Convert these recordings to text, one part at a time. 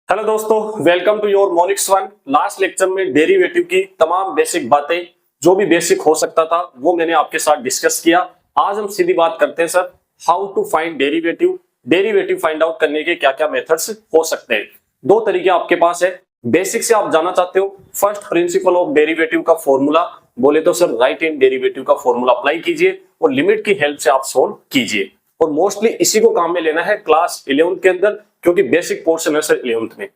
Hello दोस्तों, welcome to your Monix one. Last lecture में derivative की तमाम बेसिक बातें जो भी बेसिक हो सकता था वो मैंने आपके साथ डिस्कस किया। आज हम सीधी बात करते हैं sir, how to find derivative. Derivative find out करने के क्या क्या मेथड्स हो सकते हैं। दो तरीके आपके पास है। बेसिक से आप जाना चाहते हो, फर्स्ट प्रिंसिपल ऑफ डेरिवेटिव का फॉर्मूला बोले तो सर राइट हैंड डेरिवेटिव का फॉर्मूला अप्लाई कीजिए और लिमिट की हेल्प से आप सोल्व कीजिए। और मोस्टली इसी को काम में लेना है क्लास 11th के अंदर, क्योंकि बेसिक पोर्शन है सर 11th में।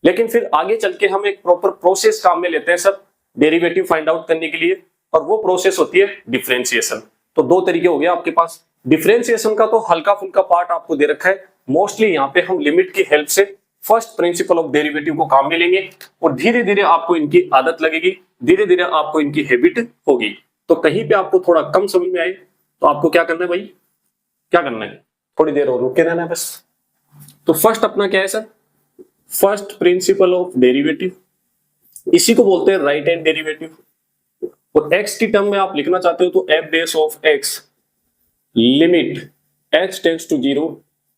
लेकिन फिर आगे चल के हम एक प्रॉपर प्रोसेस काम में लेते हैं सर डेरिवेटिव फाइंड आउट करने के लिए, और वो प्रोसेस होती है डिफरेंशिएशन। तो दो तरीके हो गए आपके पास। डिफरेंशिएशन का तो हल्का फुल्का पार्ट आपको दे रखा है। मोस्टली यहाँ पे हम लिमिट की हेल्प से फर्स्ट प्रिंसिपल ऑफ डेरिवेटिव को काम में लेंगे और धीरे धीरे आपको इनकी आदत लगेगी, धीरे धीरे आपको इनकी हैबिट होगी। तो कहीं पे आपको थोड़ा कम समझ में आए तो आपको क्या करना है भाई, क्या करना है, थोड़ी देर और रुक के रहना है बस। तो फर्स्ट अपना क्या है sir, first principle of derivative, इसी को बोलते हैं राइट हैंड डेरिवेटिव। और एक्स की टर्म में आप लिखना चाहते हो तो f dash of x limit H tends to zero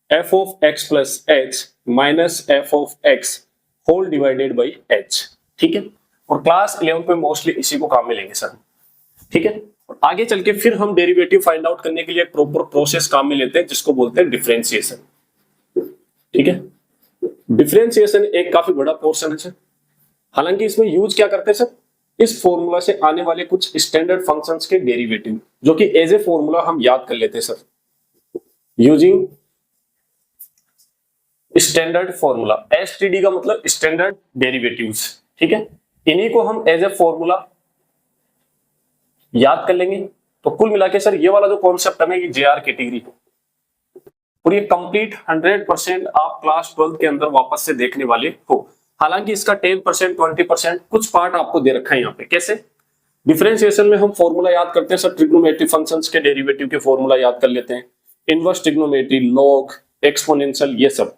f of x plus H minus F of x whole divided by h. ठीक है, और क्लास 11 पे मोस्टली इसी को काम में लेंगे सर। ठीक है, और आगे चल के फिर हम डेरिवेटिव फाइंड आउट करने के लिए प्रॉपर प्रोसेस काम में लेते हैं जिसको बोलते हैं डिफरेंशिएशन। ठीक है, डिफरेंशिएशन एक काफी बड़ा पोर्शन है सर। हालांकि इसमें यूज क्या करते हैं सर, इस फॉर्मूला से आने वाले कुछ स्टैंडर्ड फंक्शंस के डेरिवेटिव, जो कि एज ए फॉर्मूला हम याद कर लेते हैं sir using standard formula. STD का मतलब स्टैंडर्ड डेरिवेटिव्स। ठीक है, इन्हीं को हम एज ए फॉर्मूला याद कर लेंगे। तो कुल मिला के सर ये वाला जो कॉन्सेप्ट है ये जेआर कैटेगरी है, और ये कंप्लीट 100% आप क्लास 12 के अंदर वापस से देखने वाले हो। हालांकि इसका 10% 20% कुछ पार्ट आपको दे रखा है यहाँ पे। कैसे डिफरेंशिएशन में हम फॉर्मूला याद करते हैं सर, ट्रिग्नोमेट्री फंक्शंस के डेरिवेटिव के फॉर्मूला याद कर लेते हैं, इनवर्स ट्रिग्नोमेट्री, लॉग, एक्सपोनेंशियल, ये सब।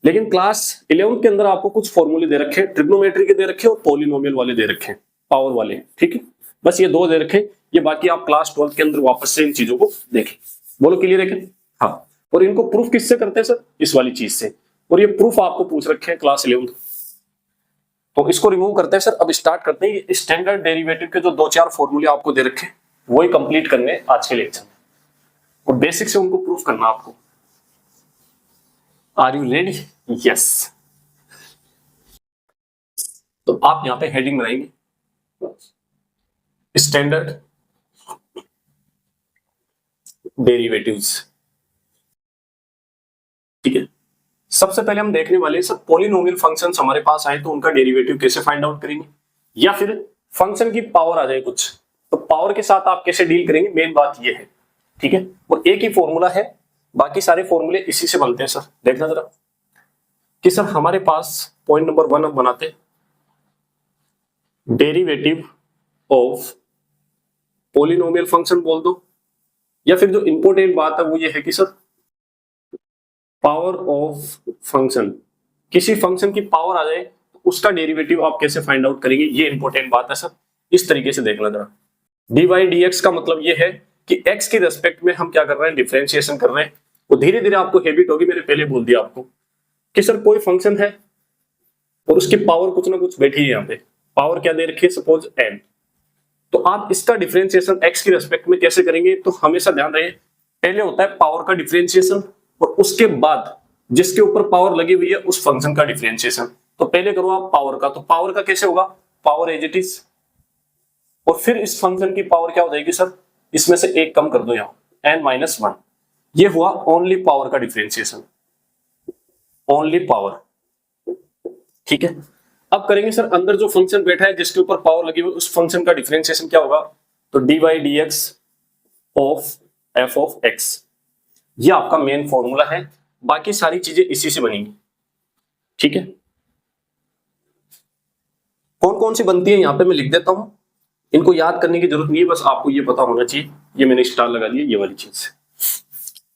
लेकिन क्लास 11 के अंदर आपको कुछ फॉर्मूले दे रखे हैं, ट्रिग्नोमेट्री के दे रखे और पॉलिनोमियल वाले दे रखे हैं, पावर वाले। ठीक है, बस ये दो दे रखे, ये बाकी आप क्लास 12 के अंदर वापस से इन चीजों को देखें। बोलो क्लियर है क्या? हाँ, और इनको प्रूफ किससे करते हैं सर, इस वाली चीज से। और ये प्रूफ आपको पूछ रखे हैं क्लास 11, तो इसको रिमूव करते हैं सर। अब स्टार्ट करते हैं स्टैंडर्ड डेरिवेटिव के जो दो चार फॉर्मूले आपको दे रखे हैं वही कंप्लीट करने आज के लेक्चर में, और बेसिक से उनको प्रूफ करना आपको। Are you ready? यस। तो आप यहां पे हेडिंग बनाएंगे स्टैंडर्ड डेरिवेटिव्स। ठीक है, सबसे पहले हम देखने वाले सब पॉलिनोमियल फंक्शंस हमारे पास आए तो उनका डेरिवेटिव कैसे फाइंड आउट करेंगे, या फिर फंक्शन की पावर आ जाए कुछ तो पावर के साथ आप कैसे डील करेंगे, मेन बात ये है। ठीक है, और एक ही फॉर्मूला है, बाकी सारे फॉर्मूले इसी से बनते हैं सर। देखना जरा कि सर हमारे पास पॉइंट नंबर 1 अब बनाते डेरिवेटिव ऑफ पॉलिनोमियल फंक्शन बोल दो, या फिर जो इंपॉर्टेंट बात है वो ये है कि सर पावर ऑफ फंक्शन, किसी फंक्शन की पावर आ जाए तो उसका डेरिवेटिव आप कैसे फाइंड आउट करेंगे, ये इंपॉर्टेंट बात है सर। इस तरीके से देखना जरा। डी वाई डी एक्स का मतलब ये है कि एक्स के रेस्पेक्ट में हम क्या कर रहे हैं, डिफरेंशिएशन कर रहे हैं। वो धीरे धीरे आपको हैबिट होगी, मैंने पहले बोल दिया आपको कि सर कोई फंक्शन है और उसकी पावर कुछ ना कुछ बैठी है, यहाँ पे पावर क्या दे रखी है, सपोज n, तो आप इसका डिफरेंशिएशन एक्स के रेस्पेक्ट में कैसे करेंगे। तो हमेशा ध्यान रहे, पहले होता है पावर का डिफरेंशिएशन और उसके बाद जिसके ऊपर पावर लगी हुई है उस फंक्शन का डिफरेंशिएशन। तो पहले करो आप पावर का, तो पावर का कैसे होगा, पावर एज इट इज, और फिर इस फंक्शन की पावर क्या हो जाएगी सर, इसमें से एक कम कर दो यहाँ n-1। ये हुआ ओनली पावर का डिफरेंशिएशन, ओनली पावर। ठीक है, अब करेंगे सर अंदर जो फंक्शन बैठा है जिसके ऊपर पावर लगी हुई उस फंक्शन का डिफरेंशिएशन क्या होगा, तो d Y D x of f of x. ये आपका मेन फॉर्मूला है, बाकी सारी चीजें इसी से बनेंगी। ठीक है, कौन कौन सी बनती है यहां पे मैं लिख देता हूं, इनको याद करने की जरूरत नहीं है, बस आपको ये पता होना चाहिए। ये मैंने स्टार लगा दिया, ये वाली चीज।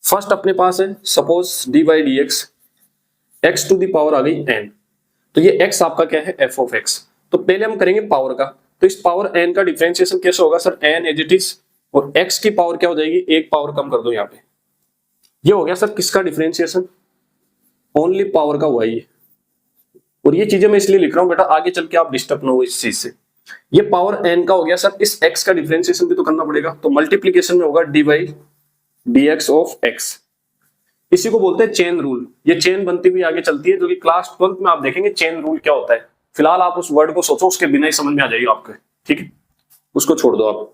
फर्स्ट अपने पास है suppose D Y D X, X to the power आ गई n, तो ये x आपका क्या है, f ऑफ x। तो पहले हम करेंगे पावर का, तो इस पावर n का डिफरेंशिएशन कैसे होगा sir, n as it is, और x की पावर क्या हो जाएगी, एक पावर कम कर दो यहाँ पे। ये हो गया सर किसका डिफरेंशिएशन, ओनली पावर का हुआ ये। और ये चीजें मैं इसलिए लिख रहा हूं बेटा, आगे चल के आप डिस्टर्ब ना हो इस चीज से। ये पावर n का हो गया सर, इस x का डिफरेंशिएशन भी तो करना पड़ेगा, तो मल्टीप्लीकेशन में होगा dy dx ऑफ x। इसी को बोलते हैं चेन रूल। ये चेन बनती हुई आगे चलती है, जो कि क्लास 12 में आप देखेंगे चेन रूल क्या होता है। फिलहाल आप उस वर्ड को सोचो, उसके बिना ही समझ में आ जाएगी आपके, ठीक है, उसको छोड़ दो आप।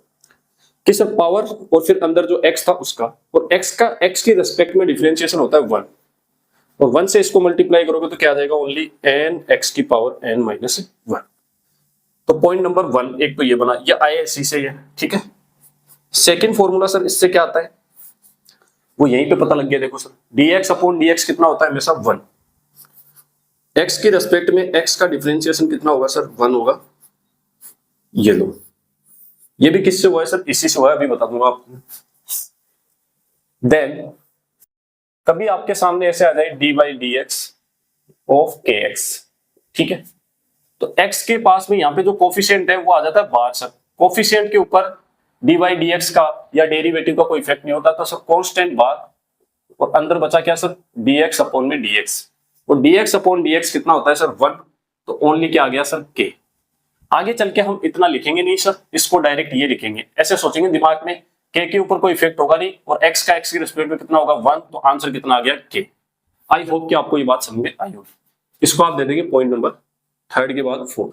कि सर पावर और फिर अंदर जो x था उसका, और x का x की रेस्पेक्ट में डिफरेंशिएशन होता है 1, और 1 से इसको मल्टीप्लाई करोगे तो क्या आ जाएगा, ओनली n x की पावर n माइनस 1। तो पॉइंट नंबर 1 एक तो ये बना, ये आया इसी से ये, ठीक है। सेकंड फॉर्मूला सर इससे क्या आता है, वो यहीं पे पता लग गया। देखो सर dx अपॉन dx कितना होता है हमेशा 1। x की रेस्पेक्ट में x का डिफरेंशिएशन कितना होगा सर, 1 होगा। ये लो, ये भी किससे हुआ है सर, इसी से हुआ है, अभी बता दूंगा आपको। देन कभी आपके सामने ऐसे आ जाए dy dx ऑफ kx, ठीक है, तो x के पास में यहाँ पे जो कोफिशिएंट है वो आ जाता है बाहर सर। कोफिशिएंट के ऊपर dy dx का या डेरिवेटिव का कोई इफेक्ट नहीं होता, तो सर कांस्टेंट बाहर, और अंदर बचा क्या सर, dx अपॉन में dx, और dx अपॉन dx कितना होता है सर 1, तो ओनली क्या आ गया सर k। आगे चल के हम इतना लिखेंगे नहीं सर, इसको डायरेक्ट ये लिखेंगे, ऐसे सोचेंगे दिमाग में, k के ऊपर कोई इफेक्ट होगा नहीं, और x का x की रिस्पेक्ट में कितना होगा 1, तो आंसर कितना आ गया k। आई होप कि आपको ये बात समझ में आई होगी। इसको आप दे देंगे पॉइंट नंबर 3 के बाद 4,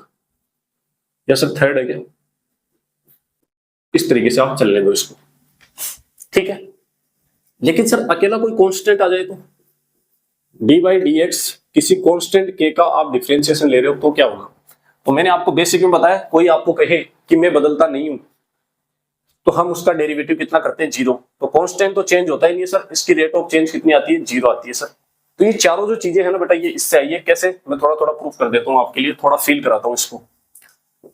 या सर 3 है क्या, इस तरीके से आप चलने दो इसको, ठीक है। लेकिन सर अकेला कोई कांस्टेंट आ जाए तो dy dx किसी कांस्टेंट k का आप डिफरेंशिएशन ले रहे हो तो क्या होगा। तो मैंने आपको बेसिक में बताया, कोई आपको कहे कि मैं बदलता नहीं हूं तो हम उसका डेरिवेटिव कितना करते हैं 0, तो कांस्टेंट तो चेंज होता ही नहीं है सर, इसकी रेट ऑफ चेंज कितनी आती है 0 आती है सर। तो ये चारों जो चीजें हैं ना बेटा, ये इससे आई है। कैसे, मैं थोड़ा थोड़ा प्रूफ कर देता हूँ आपके लिए, थोड़ा फील कराता हूँ इसको।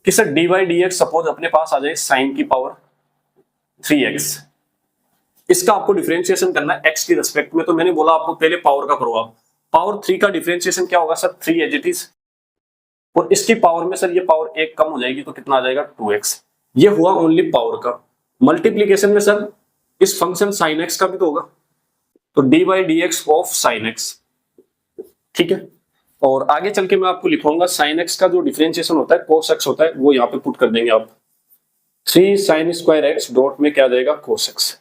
कि सर dy dx सपोज अपने पास आ जाए sin की पावर 3x, इसका आपको डिफरेंशिएशन करना है x की रिस्पेक्ट में। तो मैंने बोला आपको पहले पावर का करो आप, पावर 3 का डिफरेंशिएशन क्या होगा सर 3 एज इट इज, और इसकी पावर में सर ये पावर 1 कम हो जाएगी तो कितना आ जाएगा 2x। ये हुआ ओनली पावर का। मल्टीप्लीकेशन में सर इस फंक्शन sin x का भी तो होगा, तो dy dx of sin x, ठीक है। और आगे चल के मैं आपको लिखूंगा sin x का जो डिफरेंशिएशन होता है cos x होता है, वो यहाँ पे पुट कर देंगे आप, 3 sin स्क्वायर x डॉट में क्या आ जाएगा cos x।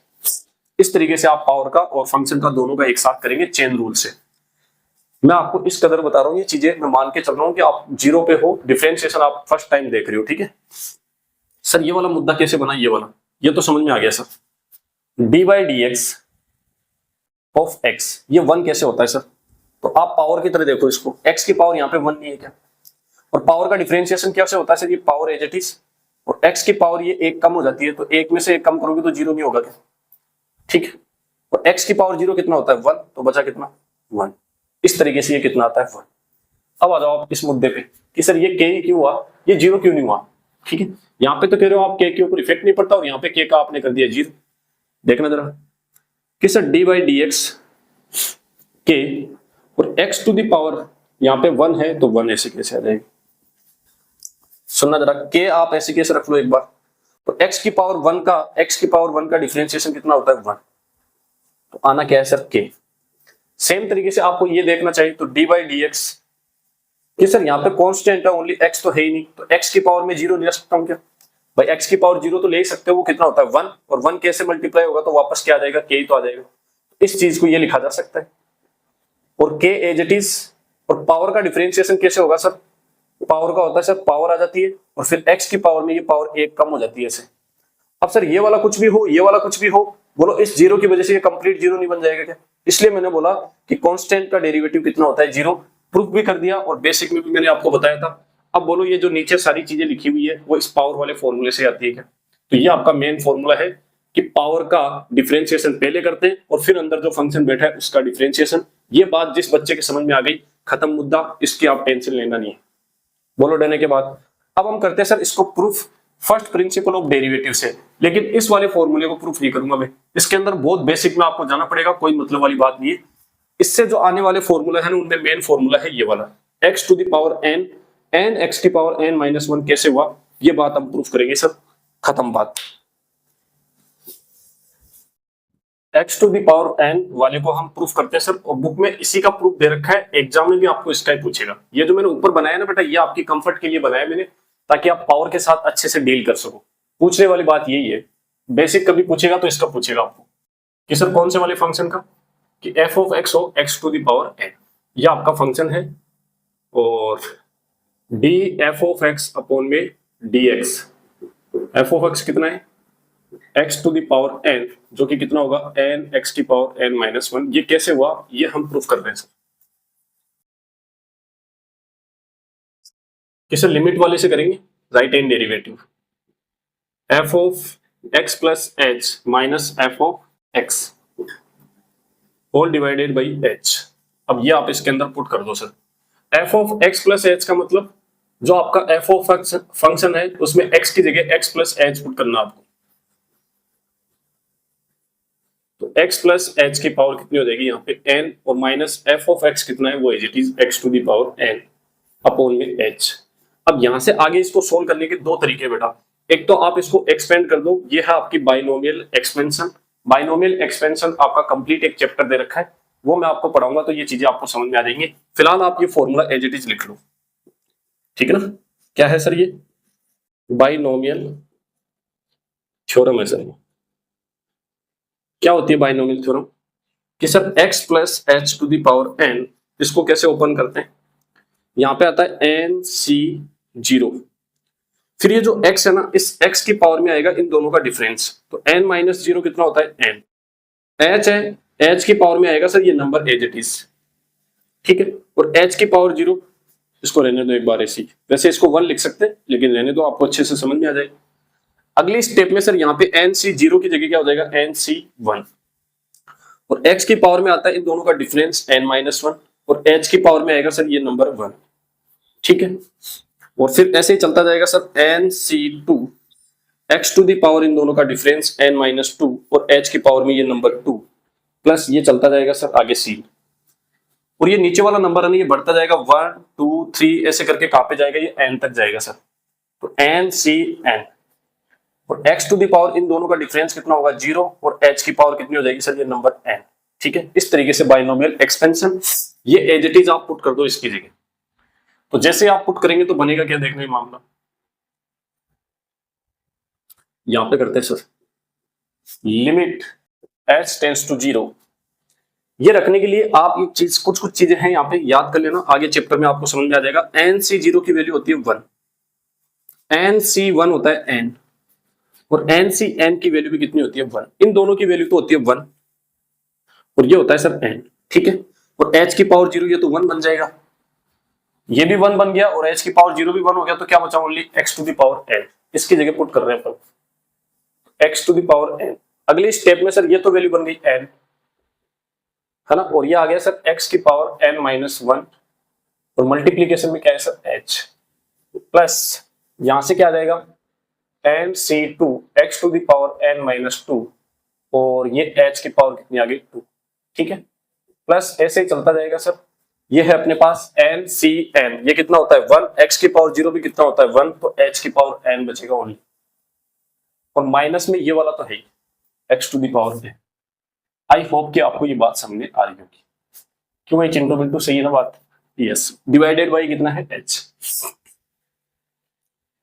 इस तरीके से आप पावर का और फंक्शन का दोनों का एक साथ करेंगे चेन रूल से। मैं आपको इस कदर बता रहा हूँ, ये चीजें मैं मान के चल रहा हूँ कि आप 0 पे हो, डिफरेंशिएशन आप फर्स्ट टाइम देख रहे हो, ठीक है। सर ये वाला मुद्दा कैसे बना, ये वाला, ये तो समझ में आ गया sir. dy dx of x, ये 1 कैसे होता है सर, तो आप पावर की तरह देखो इसको, x की पावर यहाँ पे 1 नहीं है क्या, और पावर का डिफरेंशिएशन कैसे होता है सर, ये पावर एज इट इज, और x की पावर ये 1 कम हो जाती है, तो 1 में से 1 कम करोगे तो 0 नहीं होगा क्या, ठीक है। और x की पावर 0 कितना होता है 1, तो बचा कितना 1। इस तरीके से ये कितना आता है 1। अब आ जाओ आप इस मुद्दे पे कि सर ये k क्यों हुआ, ये 0 क्यों नहीं हुआ, ठीक है। यहाँ पे तो कह रहे हो आप k के ऊपर इफेक्ट नहीं पड़ता, और यहाँ पे k का आपने कर दिया 0। देखना जरा कि सर dy dx k और x टू दी पावर यहाँ पे 1 है, तो 1 ऐसे कैसे आ जाएगी। सुनना जरा, k आप ऐसे कैसे रख लो एक बार, तो x की पावर 1 का डिफरेंशिएशन कितना होता है 1, तो आना क्या है सर k। सेम तरीके से आपको ये देखना चाहिए, तो dy dx कि सर यहाँ पे कांस्टेंट है ओनली, x तो है ही नहीं, तो x की पावर में 0 ले सकता हूँ क्या भाई, x की पावर 0 तो ले सकते हो, वो कितना होता है 1, और 1 कैसे मल्टीप्लाई होगा तो वापस क्या आ जाएगा k ही तो आ जाएगा। इस चीज को ये लिखा जा सकता है, और k एज इट इज, और पावर का डिफरेंशिएशन कैसे होगा सर, पावर का होता है सर पावर आ जाती है, और फिर x की पावर में ये पावर 1 कम हो जाती है ऐसे। अब सर ये वाला कुछ भी हो, ये वाला कुछ भी हो, बोलो इस 0 की वजह से ये कंप्लीट 0 नहीं बन जाएगा क्या। इसलिए मैंने बोला कि कांस्टेंट का डेरिवेटिव कितना होता है 0, प्रूफ भी कर दिया, और बेसिक में भी मैंने आपको बताया था। अब बोलो ये जो नीचे सारी चीजें लिखी हुई है वो इस पावर वाले फॉर्मूले से आती है क्या, तो ये आपका मेन फॉर्मूला है कि पावर का डिफरेंशिएशन पहले करते हैं और फिर अंदर जो फंक्शन बैठा है उसका डिफरेंशिएशन। ये बात जिस बच्चे के समझ में आ गई, खत्म मुद्दा, इसकी आप टेंशन लेना नहीं है। बोलो डरने के बाद अब हम करते हैं सर इसको proof first principle of derivative से, लेकिन इस वाले फॉर्मूले को प्रूफ नहीं करूंगा मैं, इसके अंदर बहुत बेसिक में आपको जाना पड़ेगा, कोई मतलब वाली बात नहीं है। इससे जो आने वाले फॉर्मूला है ना, उनमें मेन फॉर्मूला है ये वाला, x to the power n x की पावर n-1 कैसे हुआ, ये बात हम प्रूफ करेंगे सर, खत्म बात। X to the power n वाले को हम प्रूफ करते हैं सर, और बुक में इसी का प्रूफ दे रखा है, एग्जाम में भी आपको इसका ही पूछेगा। ये जो मैंने ऊपर बनाया ना बेटा, ये आपकी कंफर्ट के लिए बनाया मैंने, ताकि आप पावर के साथ अच्छे से डील कर सको। पूछने वाली बात यही है, बेसिक कभी पूछेगा तो इसका पूछेगा आपको कि सर कौन से वाले फंक्शन का, कि एफ ऑफ एक्स हो X to the power N, ये आपका फंक्शन है, और D F of X upon में D x, F of X कितना है X to the power N, जो कि कितना होगा एन एक्स की पावर एन माइनस वन। ये कैसे हुआ, ये हम प्रूफ कर रहे हैं सर। किसे लिमिट वाले से करेंगे, right hand derivative, f of x plus H minus F of x whole divided by h. अब ये आप इसके अंदर पुट कर दो sir. F of x plus h का मतलब जो आपका एफ ऑफ एक्स फंक्शन है उसमें एक्स की जगह एक्स प्लस एच पुट करना आपको, तो x प्लस एच की पावर कितनी हो जाएगी यहाँ पे n, और माइनस एफ ऑफ एक्स कितना है वो as it is x to the power n upon में h। अब यहां से आगे इसको सोल्व करने के दो तरीके बेटा, एक तो आप इसको एक्सपेंड कर दो, ये है आपकी बाइनोमियल एक्सपेंशन। बाइनोमियल एक्सपेंशन आपका कंप्लीट एक चैप्टर दे रखा है, वो मैं आपको पढ़ाऊंगा तो ये चीजें आपको समझ में आ जाएंगी। फिलहाल आप ये फॉर्मूला एज इट इज लिख लो, ठीक है ना। क्या है सर, ये बाइनोमियल थ्योरम है सर। क्या होती है बाइनोमियल थ्योरम, कि sir x plus h to the power n, इसको कैसे ओपन करते हैं, यहां पे आता है एन सी जीरो, फिर ये जो x है ना, इस x की पावर में आएगा इन दोनों का डिफरेंस, तो n माइनस जीरो कितना होता है n, h है, h की पावर में आएगा सर ये नंबर एज इट इज, ठीक है, और h की पावर जीरो, इसको रहने दो एक बार ऐसी, वैसे इसको 1 लिख सकते हैं लेकिन रहने दो, आपको अच्छे से समझ में आ जाएगा। अगली स्टेप में सर यहाँ पे एन सी जीरो की जगह क्या हो जाएगा एन सी वन, और x की पावर में आता है इन दोनों का डिफरेंस n माइनस वन, और h की पावर में आएगा सर ये नंबर 1, ठीक है, और फिर ऐसे ही चलता जाएगा sir n C two, x to the power इन दोनों का डिफरेंस n माइनस टू, और h की पावर में ये नंबर 2, प्लस ये चलता जाएगा सर आगे c, और ये नीचे वाला नंबर है ना ये बढ़ता जाएगा 1 2 3 ऐसे करके कहां पे जाएगा, ये n तक जाएगा सर, तो एन सी एन, और x टू दी पावर इन दोनों का डिफरेंस कितना होगा 0, और h की पावर कितनी हो जाएगी सर ये नंबर n, ठीक है। इस तरीके से बाइनोमियल एक्सपेंशन, ये एज इट इज आप पुट कर दो इसकी जगह। तो जैसे आप पुट करेंगे तो बनेगा क्या, देखने में मामला यहां पे करते हैं sir, limit h tends to 0, ये रखने के लिए आप एक चीज, कुछ चीजें हैं यहाँ पे याद कर लेना, आगे चैप्टर में आपको समझ में आ जाएगा। एन सी जीरो की वैल्यू होती है 1, एन सी वन होता है n, और एन सी एन की वैल्यू भी कितनी होती है 1, इन दोनों की वैल्यू तो होती है 1, और ये होता है सर n, ठीक है, और h की पावर 0 ये तो 1 बन जाएगा, ये भी 1 बन गया, और h की पावर 0 भी 1 हो गया, तो क्या बचा only x to the power n, इसकी जगह पुट कर रहे हैं अपन x to the power n। अगली स्टेप में सर ये तो वैल्यू बन गई n है ना, और ये आ गया सर x की पावर n माइनस वन, और मल्टीप्लीकेशन में क्या है सर h, प्लस यहां से क्या आ जाएगा n C two x to the power n minus two, और ये h की पावर कितनी आ गई 2, ठीक है, प्लस ऐसे ही चलता जाएगा सर। ये है अपने पास एन सी एन, ये कितना होता है 1, x की पावर 0 भी कितना होता है 1, तो h की पावर n बचेगा ओनली, और माइनस में ये वाला तो है ही x टू दी पावर है। आई होप कि आपको ये बात समझ में आ रही होगी, क्यों भाई चिंटू बिल्टू सही है ना बात, यस, डिवाइडेड बाई कितना है h,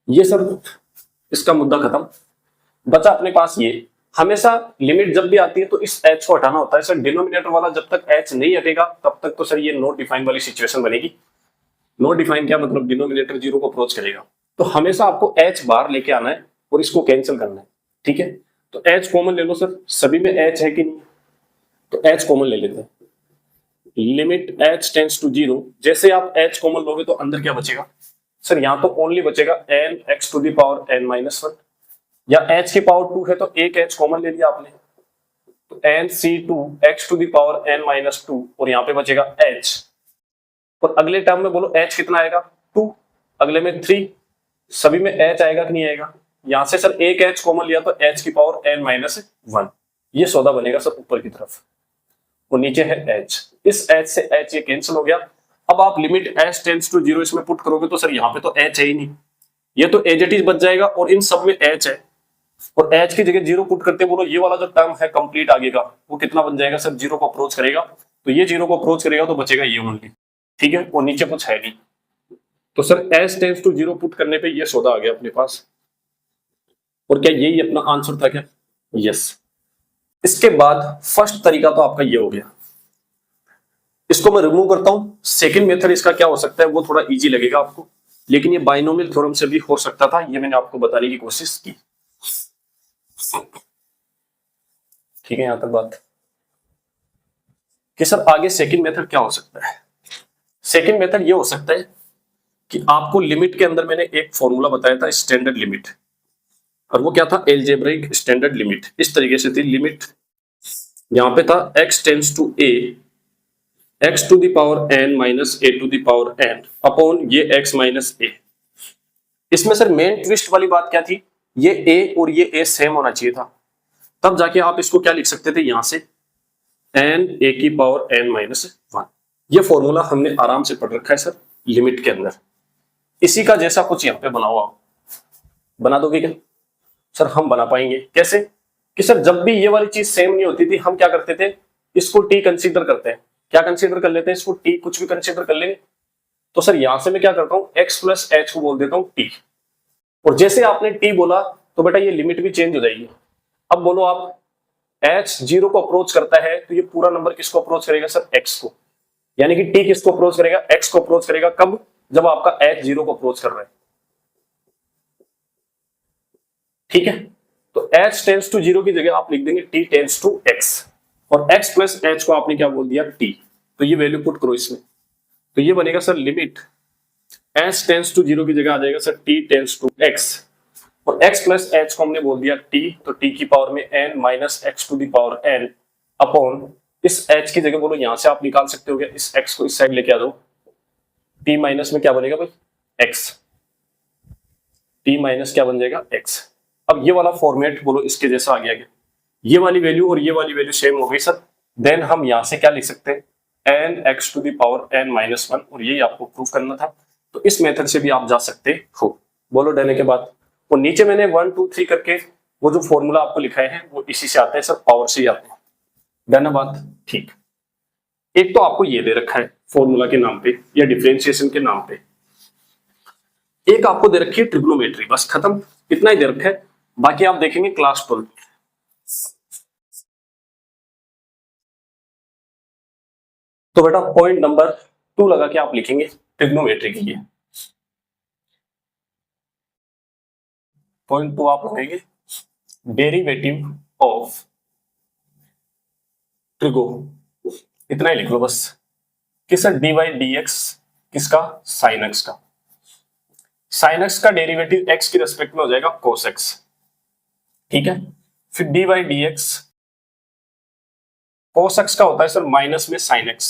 ये सर इसका मुद्दा खत्म। बचा अपने पास ये, हमेशा लिमिट जब भी आती है तो इस h को हटाना होता है सर, डिनोमिनेटर वाला जब तक h नहीं हटेगा तब तक तो सर ये नॉट डिफाइन वाली सिचुएशन बनेगी। नॉट डिफाइन क्या मतलब, डिनोमिनेटर 0 को अप्रोच करेगा, तो हमेशा आपको h बाहर लेके आना है और इसको कैंसिल करना है, ठीक है। तो h कॉमन ले लो सर, सभी में h है कि नहीं, तो h कॉमन ले लेते हैं, लिमिट h टेंड्स टू 0, जैसे आप h कॉमन लोगे तो अंदर क्या बचेगा सर, यहाँ तो ओनली बचेगा n x to the power n minus one, या h की पावर 2 है तो एक h कॉमन ले लिया आपने, तो n C two x to the power n minus two, और यहाँ पे बचेगा h, और अगले टर्म में बोलो h कितना आएगा 2, अगले में 3, सभी में h आएगा कि नहीं आएगा, यहाँ से सर एक h कॉमन लिया तो h की पावर n माइनस वन, ये सौदा बनेगा सर ऊपर की तरफ, और नीचे है h, इस h से h ये कैंसिल हो गया। अब आप लिमिट h टेंड्स टू 0 इसमें पुट करोगे तो सर यहाँ पे तो h है ही नहीं, ये तो एज इट इज बच जाएगा, और इन सब में h है, और एच की जगह जीरो पुट करते बोलो ये वाला जो टर्म है कंप्लीट आगे का वो कितना बन जाएगा सर, जीरो को अप्रोच करेगा, तो ये जीरो को अप्रोच करेगा तो बचेगा ये ओनली, ठीक है, और नीचे कुछ है नहीं। तो sir h tends to zero put करने पे ये सौदा आ गया अपने पास, और क्या यही अपना आंसर था क्या? यस। इसके बाद फर्स्ट तरीका तो आपका ये हो गया, इसको मैं रिमूव करता हूं। सेकंड मेथड इसका क्या हो सकता है, वो थोड़ा इजी लगेगा आपको, लेकिन ये बाइनोमियल थ्योरम से भी हो सकता था, ये मैंने आपको बताने की कोशिश की, ठीक है। यहां तक बात कि सर आगे सेकंड मेथड क्या हो सकता है। सेकंड मेथड ये हो सकता है कि आपको लिमिट के अंदर मैंने एक फॉर्मूला बताया था, स्टैंडर्ड लिमिट, और वो क्या था, एलजेब्रिक स्टैंडर्ड लिमिट। इस तरीके से थी लिमिट, यहां पे था x tends to a x to the power n minus a to the power n upon ये x माइनस a। इसमें सर मेन ट्विस्ट वाली बात क्या थी, ये a और ये a सेम होना चाहिए था, तब जाके आप इसको क्या लिख सकते थे, यहां से n a की पावर n माइनस 1। ये फॉर्मूला हमने आराम से पढ़ रखा है सर लिमिट के अंदर। इसी का जैसा कुछ यहाँ पे बनाओ, आप बना दोगे क्या सर? हम बना पाएंगे। कैसे कि सर जब भी ये वाली चीज सेम नहीं होती थी, हम क्या करते थे, इसको t कंसीडर करते हैं। क्या कंसीडर कर लेते हैं इसको, t, कुछ भी कंसीडर कर लेंगे। तो सर यहां से मैं क्या करता हूं, x प्लस एच को बोल देता हूं t, और जैसे आपने t बोला तो बेटा ये लिमिट भी चेंज हो जाएगी। अब बोलो आप h जीरो को अप्रोच करता है तो ये पूरा नंबर किसको अप्रोच करेगा सर, x को, यानी कि t किसको अप्रोच करेगा, x को अप्रोच करेगा। कब? जब आपका h जीरो को अप्रोच कर रहा है, ठीक है। तो h टेंड्स टू जीरो की जगह आप लिख देंगे t टेंड्स टू x, और x प्लस h को आपने क्या बोल दिया, t। तो ये वैल्यू पुट करो इसमें, तो ये बनेगा sir limit h tends to zero की जगह आ जाएगा sir t tends to x, और x प्लस h को हमने बोल दिया t, तो t की पावर में n minus x to the power n upon इस h की जगह बोलो यहां से आप निकाल सकते हो, इस x को इस साइड लेके आ दो, t माइनस में क्या बनेगा भाई, x, t माइनस क्या बन जाएगा, x। अब ये वाला फॉर्मेट बोलो इसके जैसा आ गया, ये वाली वैल्यू और ये वाली वैल्यू सेम हो गई सर। देन हम यहां से क्या लिख सकते हैं, n x to the power n minus 1, और यही आपको प्रूफ करना था। तो इस मेथड से भी आप जा सकते हो। बोलो डरने के बाद, और नीचे मैंने 1 2 3 करके वो जो फॉर्मूला आपको लिखाए हैं वो इसी से आते हैं सर, पावर से ही आते हैं। डन बात, ठीक। एक तो आपको ये दे रखा है फॉर्मूला के नाम पे या डिफरेंशिएशन के नाम पे, एक आपको दे रखी है ट्रिग्नोमेट्री, बस खत्म, इतना ही दे रखा है। बाकी आप देखेंगे क्लास 12। तो बेटा पॉइंट नंबर 2 लगा के आप लिखेंगे ट्रिग्नोमेट्री के लिए। पॉइंट 2 आप लिखेंगे डेरिवेटिव ऑफ ट्रिगो, इतना ही लिख लो बस, कि सर dy dx किसका, sin x का। sin x का डेरिवेटिव x की रेस्पेक्ट में हो जाएगा cos x, ठीक है। फिर dy dx cos x का होता है सर माइनस में sin x,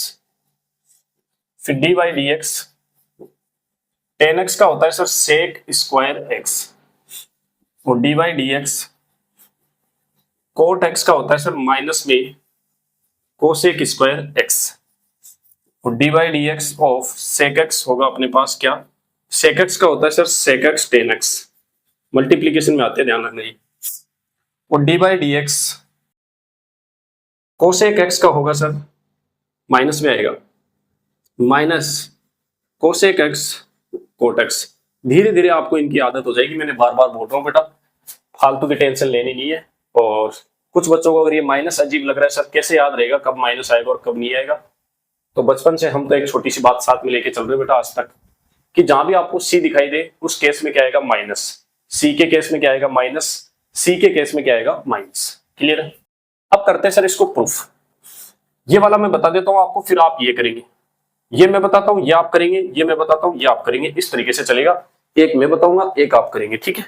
फिर dy dx tan x का होता है सर sec स्क्वायर x, और dy dx cot x का होता है सर माइनस में cosec स्क्वायर x, और dy dx of sec x होगा अपने पास क्या, sec x का होता है sir sec x tan x, multiplication में आते हैं ध्यान रखना जी। और dy dx cosec x का होगा सर माइनस में आएगा minus cosec x cot x। धीरे धीरे आपको इनकी आदत हो जाएगी, मैंने बार बार बोल रहा हूँ बेटा, फालतू की टेंशन लेनी नहीं है। और कुछ बच्चों को अगर ये माइनस अजीब लग रहा है सर कैसे याद रहेगा कब माइनस आएगा और कब नहीं आएगा, तो बचपन से हम तो एक छोटी सी बात साथ में लेके चल रहे हैं बेटा आज तक, कि जहां भी आपको सी दिखाई दे उस केस में क्या आएगा, माइनस, सी के केस में क्या आएगा, माइनस, सी के केस में क्या आएगा, माइनस। क्लियर है? अब करते हैं सर इसको प्रूफ। ये वाला मैं बता देता हूं आपको, फिर आप ये करेंगे, ये मैं बताता हूं, ये आप करेंगे, ये मैं बताता हूं, ये आप करेंगे, इस तरीके से चलेगा। एक मैं बताऊंगा, एक आप करेंगे, ठीक है।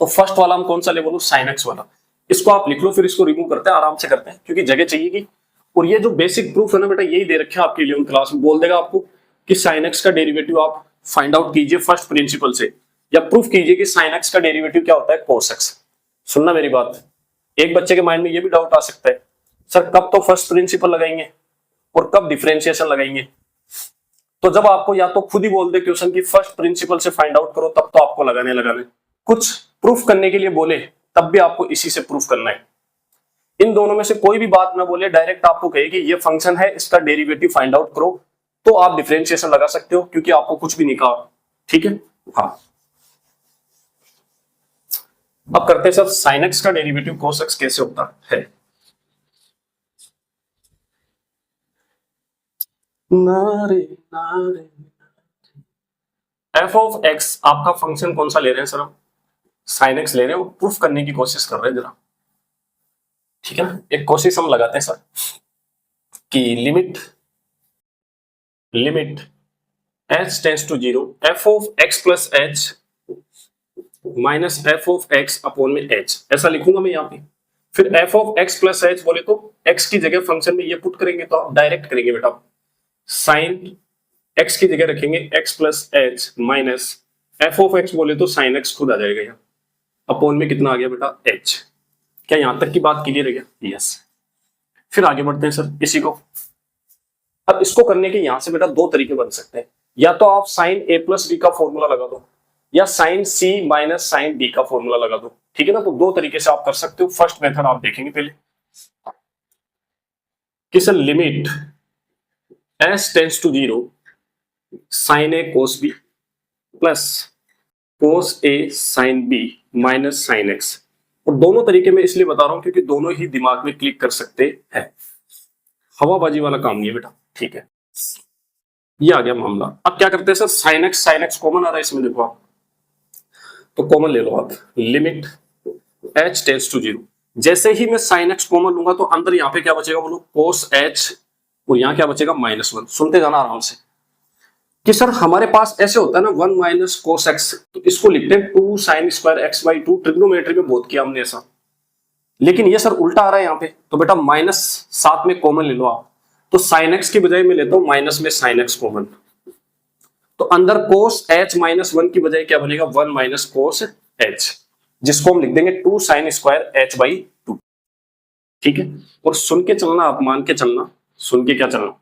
तो फर्स्ट वाला हम कौन सा ले बोलूं, साइन एक्स वाला। इसको आप लिख लो, फिर इसको रिमूव करते हैं, आराम से करते हैं क्योंकि जगह चाहिएगी। और ये जो बेसिक प्रूफ है ना बेटा, यही दे रखे हैं आपके 11th क्लास में, बोल देगा आपको कि साइन एक्स का डेरिवेटिव आप फाइंड आउट कीजिए फर्स्ट प्रिंसिपल से, या प्रूफ कीजिए कि साइन एक्स का डेरिवेटिव क्या होता है, कोस एक्स। सुनना मेरी बात, एक बच्चे के माइंड में ये भी डाउट आ सकता है, सर कब तो फर्स्ट प्रिंसिपल लगाएंगे और कब डिफरेंशिएशन लगाएंगे। तो जब आपको या तो खुद ही बोल दे क्वेश्चन की फर्स्ट प्रिंसिपल से फाइंड आउट करो, तब तो आपको लगाने, कुछ प्रूफ करने के लिए बोले तब भी आपको इसी से प्रूफ करना है। इन दोनों में से कोई भी बात ना बोले, डायरेक्ट आपको कहे कि ये फंक्शन है, इसका डेरिवेटिव फाइंड आउट करो, तो आप डिफरेंशिएशन लगा सकते हो, क्योंकि आपको कुछ भी नहीं कहा। ठीक है, हाँ। अब करते हैं सर sin x का डेरिवेटिव cos x कैसे होता है। नारे नारे f ऑफ x आपका फंक्शन कौन सा ले रहे हैं सर, हम sin x ले रहे हैं, वो प्रूफ करने की कोशिश कर रहे हैं जरा। ठीक है ना, एक कोशिश हम लगाते हैं सर कि limit h tends to 0 f of x plus h minus f of x upon में h, ऐसा लिखूंगा मैं यहाँ पे। फिर f of x plus h बोले तो x की जगह फंक्शन में ये पुट करेंगे तो आप डायरेक्ट करेंगे बेटा, साइन x की जगह रखेंगे x plus h minus f of x बोले तो साइन x खुद आ जाएगा यहाँ, अपॉन में कितना आ गया बेटा h। क्या यहां तक की बात क्लियर है क्या? यस। फिर आगे बढ़ते हैं सर इसी को। अब इसको करने के यहां से बेटा दो तरीके बन सकते हैं, या तो आप साइन a प्लस b का फॉर्मूला लगा दो, या sine c minus sine d का फॉर्मूला लगा दो। ठीक है ना, तो दो तरीके से आप कर सकते हो। फर्स्ट मेथड आप देखेंगे पहले कि sir limit s tends to 0 sine a cos b plus cos a sine b minus sine x। और दोनों तरीके में इसलिए बता रहा हूं क्योंकि दोनों ही दिमाग में क्लिक कर सकते हैं, हवाबाजी वाला काम नहीं है बेटा। ठीक है, ये आ गया मामला। अब क्या करते हैं सर, साइन एक्स कॉमन आ रहा है इसमें, देखो आप तो कॉमन ले लो आप, लिमिट h टेंड्स टू 0। जैसे ही मैं साइन एक्स कॉमन लूंगा तो अंदर यहाँ पे क्या बचेगा बोलो, cos h, और यहाँ क्या बचेगा -1। सुनते जाना आराम से कि सर हमारे पास ऐसे होता है ना 1 माइनस cos x, तो इसको लिखते हैं 2 sine square x by 2। Trigonometry में बहुत किया हमने ऐसा, लेकिन ये सर उल्टा आ रहा है यहाँ पे, तो बेटा माइनस साथ में कॉमन ले लो आप, तो साइन एक्स की बजाय मैं लेता हूं माइनस में साइन एक्स कॉमन, तो अंदर cos h -1 की बजाय क्या बनेगा 1 माइनस cos h, जिसको हम लिख देंगे 2 साइन स्क्वायर h बाई 2। ठीक है, और सुन के चलना आप, मान के चलना, सुन के क्या चलना,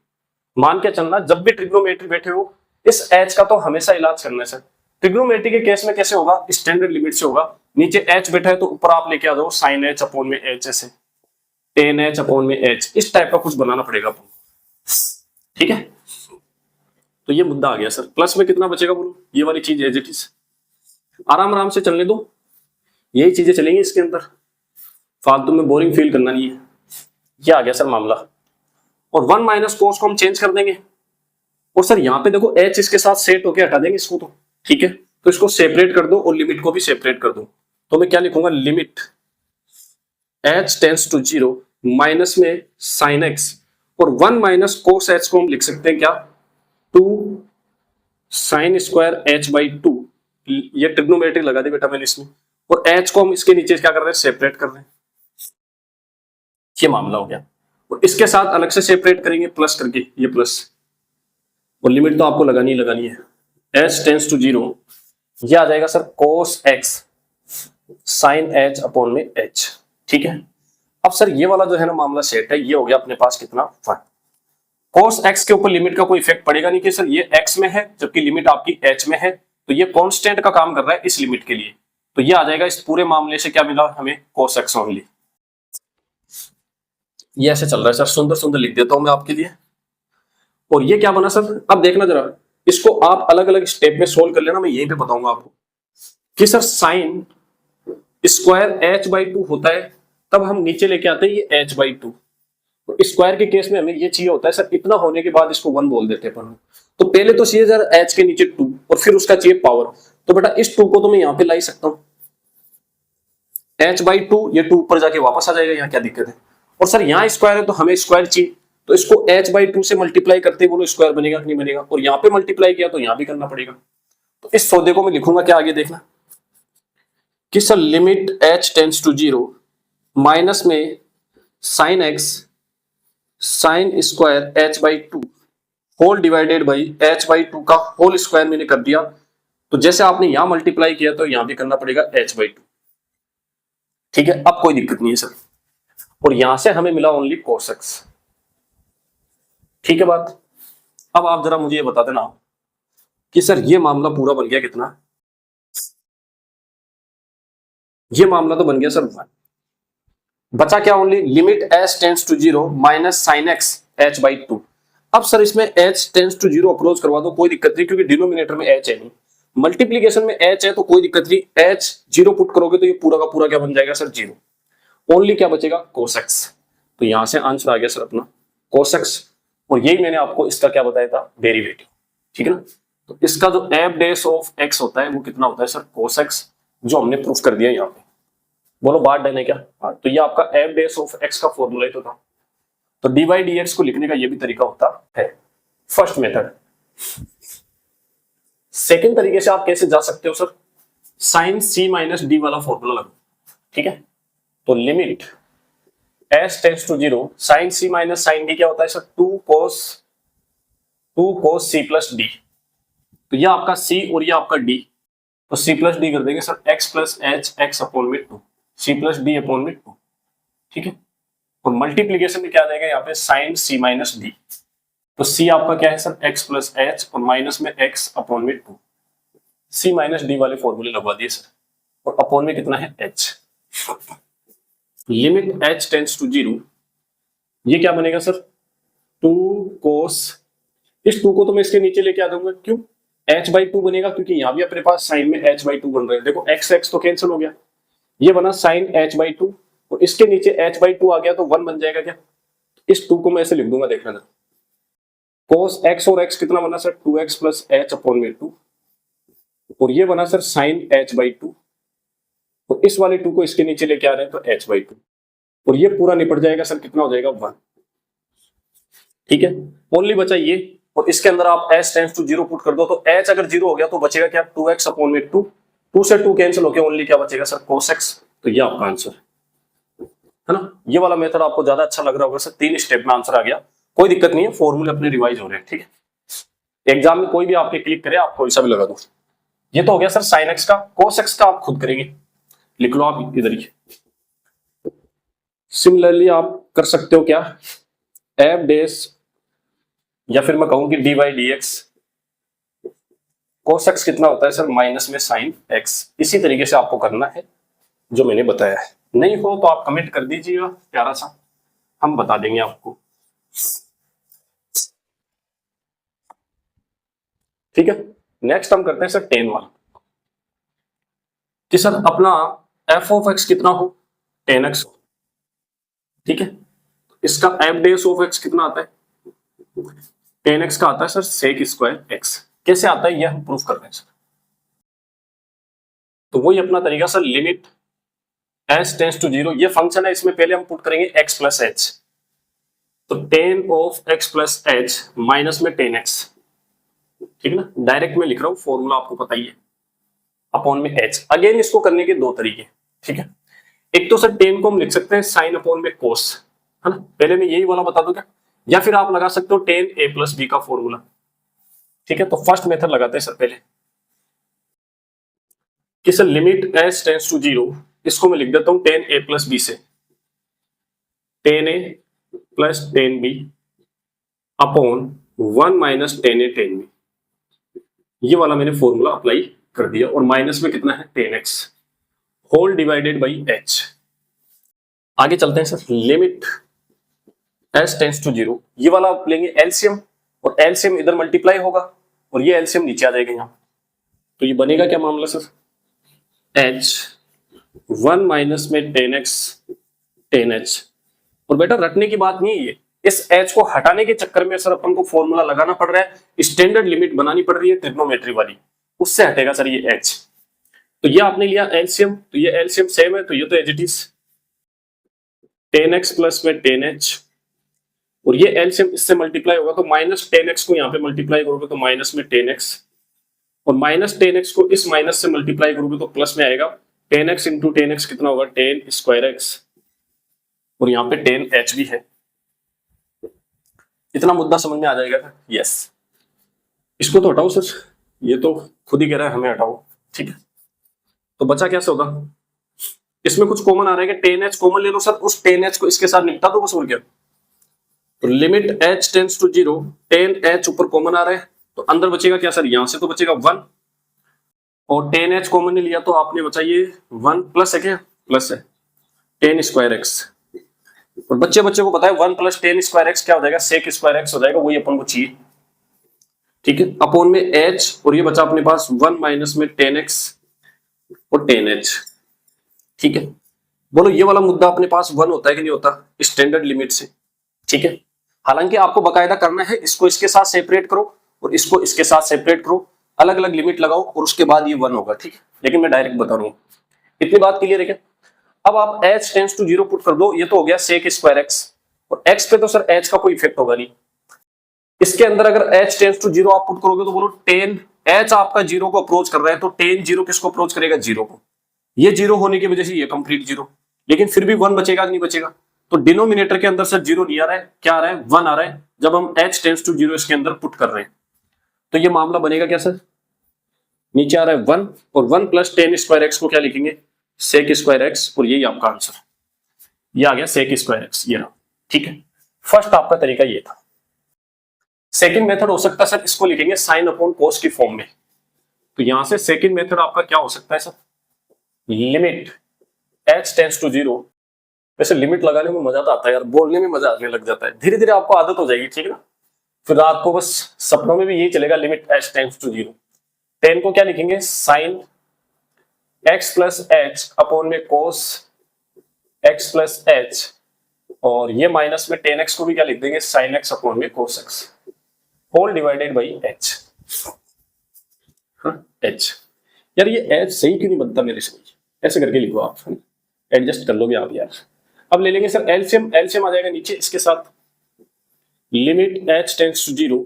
मान के चलना। जब भी ट्रिग्नोमेट्री बैठे हो इस h का तो हमेशा इलाज करना है सर। ट्रिग्नोमेट्री के केस में कैसे होगा, स्टैंडर्ड लिमिट से होगा। नीचे h बैठा है तो ऊपर आप लेके आ जाओ साइन h अपॉन में h, ऐसे tan h अपॉन में h, इस टाइप का कुछ बनाना पड़ेगा अपन। ठीक है, तो ये मुद्दा आ गया सर। प्लस में कितना बचेगा बोलो, ये वाली चीज एज इट इज, आराम आराम से चलने दो, यही चीजें चलेंगी इसके अंदर, फालतू में बोरिंग फील करना नहीं है। ये आ गया सर मामला। और 1 माइनस कोस को हम चेंज कर देंगे, और सर यहाँ पे देखो h इसके साथ सेट होके हटा देंगे इसको तो। ठीक है, तो इसको सेपरेट कर दो और लिमिट को भी सेपरेट कर दो, तो मैं क्या लिखूंगा, limit h tends to 0 minus में साइन x, और 1 माइनस कोस h को हम लिख सकते हैं क्या, 2 साइन स्क्वायर h बाई 2। ये ट्रिग्नोमेट्री लगा दी बेटा मैंने इसमें, और h को हम इसके नीचे क्या कर रहे हैं, सेपरेट कर रहे हैं। ये मामला हो गया, और इसके साथ अलग से सेपरेट करेंगे प्लस करके, ये प्लस, और लिमिट तो आपको लगानी है। h टेंड्स टू 0, ये आ जाएगा sir cos x sine h upon में h। ठीक है, अब सर ये वाला जो है ना मामला सेट है, ये हो गया अपने पास कितना 1। cos x के ऊपर लिमिट का कोई इफेक्ट पड़ेगा नहीं कि सर ये x में है जबकि लिमिट आपकी h में है, तो ये कांस्टेंट का काम कर रहा है इस लिमिट के लिए, तो ये आ जाएगा इस पूरे मामले से क्या मिला हमें, cos x ओनली। ये ऐसे चल रहा है सर, सुंदर सुंदर लिख देता हूं मैं आपके लिए। और ये क्या बना सर, अब देखना जरा, इसको आप अलग अलग स्टेप में सोल्व कर लेना, मैं यहीं पे बताऊंगा आपको कि sir sine square h by 2 होता है, तब हम नीचे लेके आते हैं ये h बाई 2। तो स्क्वायर के केस में हमें ये चाहिए होता है सर, इतना होने के बाद इसको 1 बोल देते हैं अपन। तो पहले तो चाहिए सर h के नीचे 2, और फिर उसका चाहिए पावर, तो बेटा इस 2 को तो मैं यहाँ पे ला ही सकता हूँ, h बाई 2, ये 2 ऊपर जाके वापस आ जाएगा, यहाँ क्या दिक्कत है। और सर यहाँ स्क्वायर है तो हमें स्क्वायर चाहिए, तो इसको h बाई 2 से मल्टीप्लाई करते ही बोलो स्क्वायर बनेगा कि नहीं बनेगा, और यहाँ पे मल्टीप्लाई किया तो यहाँ भी करना पड़ेगा। तो इस सौदे को मैं लिखूंगा क्या, आगे देखना कि sir limit h tends to 0 minus में sine x sine square h by 2 whole divided by h by 2 का होल स्क्वायर मैंने कर दिया। तो जैसे आपने यहां मल्टीप्लाई किया तो यहां भी करना पड़ेगा h बाई 2। ठीक है, अब कोई दिक्कत नहीं है सर, और यहां से हमें मिला ओनली cos x। ठीक है बात। अब आप जरा मुझे ये बता देना कि सर ये मामला पूरा बन गया कितना, ये मामला तो बन गया सर 1। बचा क्या only limit h tends to 0 minus sine x h by 2। अब सर इसमें h टेंड्स टू 0 अप्रोच करवा दो, कोई दिक्कत नहीं क्योंकि डिनोमिनेटर में h है नहीं, मल्टीप्लीकेशन में h है तो कोई दिक्कत नहीं, h 0 पुट करोगे तो ये पूरा का पूरा क्या बन जाएगा सर 0। ओनली क्या बचेगा cos x। तो यहां से आंसर आ गया सर अपना cos x, और यही मैंने आपको इसका क्या बताया था डेरिवेटिव, ठीक है ना। तो इसका जो एफ डैश ऑफ x होता है वो कितना होता है सर cos x, जो हमने प्रूफ कर दिया यहाँ पे। बोलो बात डन है क्या? हाँ, तो ये आपका एफ डैश ऑफ x का फॉर्मूला ही तो था। तो dy dx को लिखने का ये भी तरीका होता है, फर्स्ट मेथड। सेकंड तरीके से आप कैसे जा सकते हो sir, sine c minus d वाला फॉर्मूला लगो, ठीक है। तो limit s tends to 0 sine c minus sine d क्या होता है sir 2 cos c plus d. तो ये आपका c और ये आपका d, तो c प्लस डी कर देंगे sir x plus H x upon में 2, c प्लस डी अपॉन में 2, ठीक है। और मल्टीप्लीकेशन में क्या आ जाएगा यहाँ पे साइन c माइनस डी। तो c आपका क्या है सर x प्लस एच और माइनस में x अपॉन में 2, c माइनस डी वाले फॉर्मूले लगवा दिए सर, और अपॉन में कितना है h। Limit h tends to 0, ये क्या बनेगा सर 2 cos, इस 2 को तो मैं इसके नीचे लेके आ दूंगा, क्यों h बाई 2 बनेगा क्योंकि यहां भी अपने पास साइन में h बाई 2 बन रहा है। देखो x x तो कैंसिल हो गया, ये बना साइन h बाई 2 और इसके नीचे h बाई 2 आ गया तो 1 बन जाएगा क्या। इस 2 को मैं ऐसे लिख दूंगा, देख लेना cos x और x कितना बना sir 2x plus h upon में 2, और ये बना सर साइन h बाई 2, और इस वाले 2 को इसके नीचे लेके आ रहे हैं तो h बाई 2, और ये पूरा निपट जाएगा सर कितना हो जाएगा 1, ठीक है। ओनली बचा ये, और इसके अंदर आप h टेंड्स टू 0 पुट कर दो, तो h अगर 0 हो गया तो बचेगा क्या 2x अपॉन में 2, 2 से 2 कैंसिल होकर ओनली क्या बचेगा सर cos x। तो ये आपका आंसर है ना। ये वाला मेथड आपको ज्यादा अच्छा लग रहा होगा सर, 3 स्टेप में आंसर आ गया, कोई दिक्कत नहीं है, फॉर्मूले अपने रिवाइज हो रहे हैं, ठीक है। एग्जाम में कोई भी आपके क्लिक करे आप कोई सा भी लगा दो। ये तो हो गया सर साइन एक्स का, cos x का आप खुद करेंगे, लिख लो आप इधर ही। सिमिलरली आप कर सकते हो क्या एफ डैश, या फिर मैं कहूं कि dy dx, cos x कितना होता है सर माइनस में साइन x। इसी तरीके से आपको करना है जो मैंने बताया है। नहीं हो तो आप कमेंट कर दीजिएगा प्यारा सा, हम बता देंगे आपको, ठीक है। नेक्स्ट हम करते हैं सर टेन वाला, कि सर अपना f ऑफ x कितना हो 10x हो, ठीक है। इसका f डैश ऑफ x कितना आता है 10x का आता है सर सेक स्क्वायर x। कैसे आता है ये हम प्रूफ कर रहे हैं सर। तो वही अपना तरीका sir, limit s tends to 0, ये फंक्शन है, इसमें पहले हम पुट करेंगे x प्लस एच, तो 10 of x plus H minus में 10x, ठीक है ना। डायरेक्ट में लिख रहा हूं, फॉर्मूला आपको पता ही है, अपॉन में h। अगेन इसको करने के दो तरीके, ठीक है। एक तो सर 10 को हम लिख सकते हैं साइन अपॉन में कोस, है ना, पहले मैं यही वाला बता दूं क्या, या फिर आप लगा सकते हो 10 a प्लस बी का फॉर्मूला, ठीक है। तो फर्स्ट मेथड लगाते हैं सर पहले, कि sir limit s tends to 0, इसको मैं लिख देता हूं 10 a प्लस बी से 10 a plus 10 b upon 1 minus 10 a 10 b। ये वाला मैंने फॉर्मूला अप्लाई कर दिया, और माइनस में कितना है 10x whole divided by h। आगे चलते हैं sir, limit s tends to 0, ये वाला आप लेंगे एलसीएम, और एलसीएम इधर मल्टीप्लाई होगा और ये एलसीएम नीचे आ जाएगा यहाँ। तो ये बनेगा क्या मामला सर h 1 माइनस में 10x 10h। और बेटा रटने की बात नहीं है ये, इस h को हटाने के चक्कर में सर अपन को फॉर्मूला लगाना पड़ रहा है, स्टैंडर्ड लिमिट बनानी पड़ रही है ट्रिग्नोमेट्री वाली, उससे हटेगा सर ये h। तो ये आपने लिया एलसीएम, तो ये एलसीएम सेम है, तो ये तो as it is 10x plus में 10h, और ये एलसीएम इससे मल्टीप्लाई होगा तो माइनस 10x को यहाँ पे मल्टीप्लाई करोगे तो माइनस में 10x, और माइनस 10x को इस माइनस से मल्टीप्लाई करोगे तो प्लस में आएगा 10x इंटू 10x कितना होगा 10 स्क्वायर x, और यहाँ पे 10h भी है। इतना मुद्दा समझ में आ जाएगा था, यस। इसको तो हटाओ सर, ये तो खुद ही कह रहा है हमें हटाओ, ठीक है। तो बचा कैसे होगा, इसमें कुछ कॉमन आ रहा है कि 10h कॉमन ले लो सर, उस 10h को इसके साथ निपटा दो बस, और क्या। तो limit h tends to 0, 10h ऊपर कॉमन आ रहा है, तो अंदर बचेगा क्या सर, यहां से तो बचेगा 1, और टेन एच कॉमन लिया तो आपने बचा ये 1 प्लस है, क्या प्लस है टेन स्क्वायर एक्स, और बच्चे को पता है 1 प्लस टेन स्क्वायर एक्स क्या हो जाएगा, सेक स्क्वायर एक्स हो जाएगा, वही अपन को चाहिए। ठीक है, अपॉन में एच, और ये बचा अपने पास 1 माइनस में टेन एक्स और टेन एच। ठीक है, बोलो ये वाला मुद्दा अपने पास 1 होता है कि नहीं होता स्टैंडर्ड लिमिट से। ठीक है, हालांकि आपको बकायदा करना है, इसको इसके साथ सेपरेट करो और इसको इसके साथ सेपरेट करो, अलग अलग लिमिट लगाओ और उसके बाद ये 1 होगा। ठीक है, लेकिन मैं डायरेक्ट बता रहा हूं, इतनी बात क्लियर है क्या? अब आप h टेंड्स टू 0 पुट कर दो, ये तो हो गया सेक स्क्वायर एक्स, और x पे तो सर h का कोई इफेक्ट होगा नहीं। इसके अंदर अगर h टेंड्स टू 0 आप पुट करोगे तो बोलो टेन h आपका 0 को अप्रोच कर रहा है, तो टेन 0 किसको अप्रोच करेगा, 0 को। ये 0 होने की वजह से ये कंप्लीट 0, लेकिन फिर भी 1 बचेगा कि नहीं बचेगा? तो डिनोमिनेटर के अंदर सर 0 नहीं आ रहा है, क्या आ रहा है, 1 आ रहा है, जब हम h टेंड्स टू 0 इसके अंदर पुट कर रहे हैं। तो ये मामला बनेगा क्या सर, नीचे आ रहा है 1, और 1 प्लस टेन स्क्वायर एक्स को क्या लिखेंगे, सेक स्क्वायर एक्स, और यही आपका आंसर, ये आ गया सेक स्क्वायर एक्स, ये रहा। ठीक है, फर्स्ट आपका तरीका ये था। सेकंड मेथड हो सकता है सर, इसको लिखेंगे साइन अपॉन कोस की फॉर्म में। तो यहां से सेकंड मेथड आपका क्या हो सकता है sir, limit h tends to 0। वैसे लिमिट लगाने में मजा तो आता है यार, बोलने में मजा आने लग जाता है, धीरे धीरे आपको आदत हो जाएगी। ठीक है ना, फिर रात को बस सपनों में भी यही चलेगा, लिमिट h टेंड्स टू 0। 10 को क्या लिखेंगे, sine x plus h upon में कोस x प्लस एच, और ये माइनस में 10x को भी क्या लिख देंगे, साइन x अपॉन में cos x, whole divided by h। h यार, ये h सही क्यों नहीं बनता मेरे से, ऐसे करके लिखो आप, एडजस्ट कर लोगे आप यार। अब ले लेंगे सर एलसीएम, एलसीएम आ जाएगा नीचे इसके साथ, लिमिट h टेंड्स टू 0,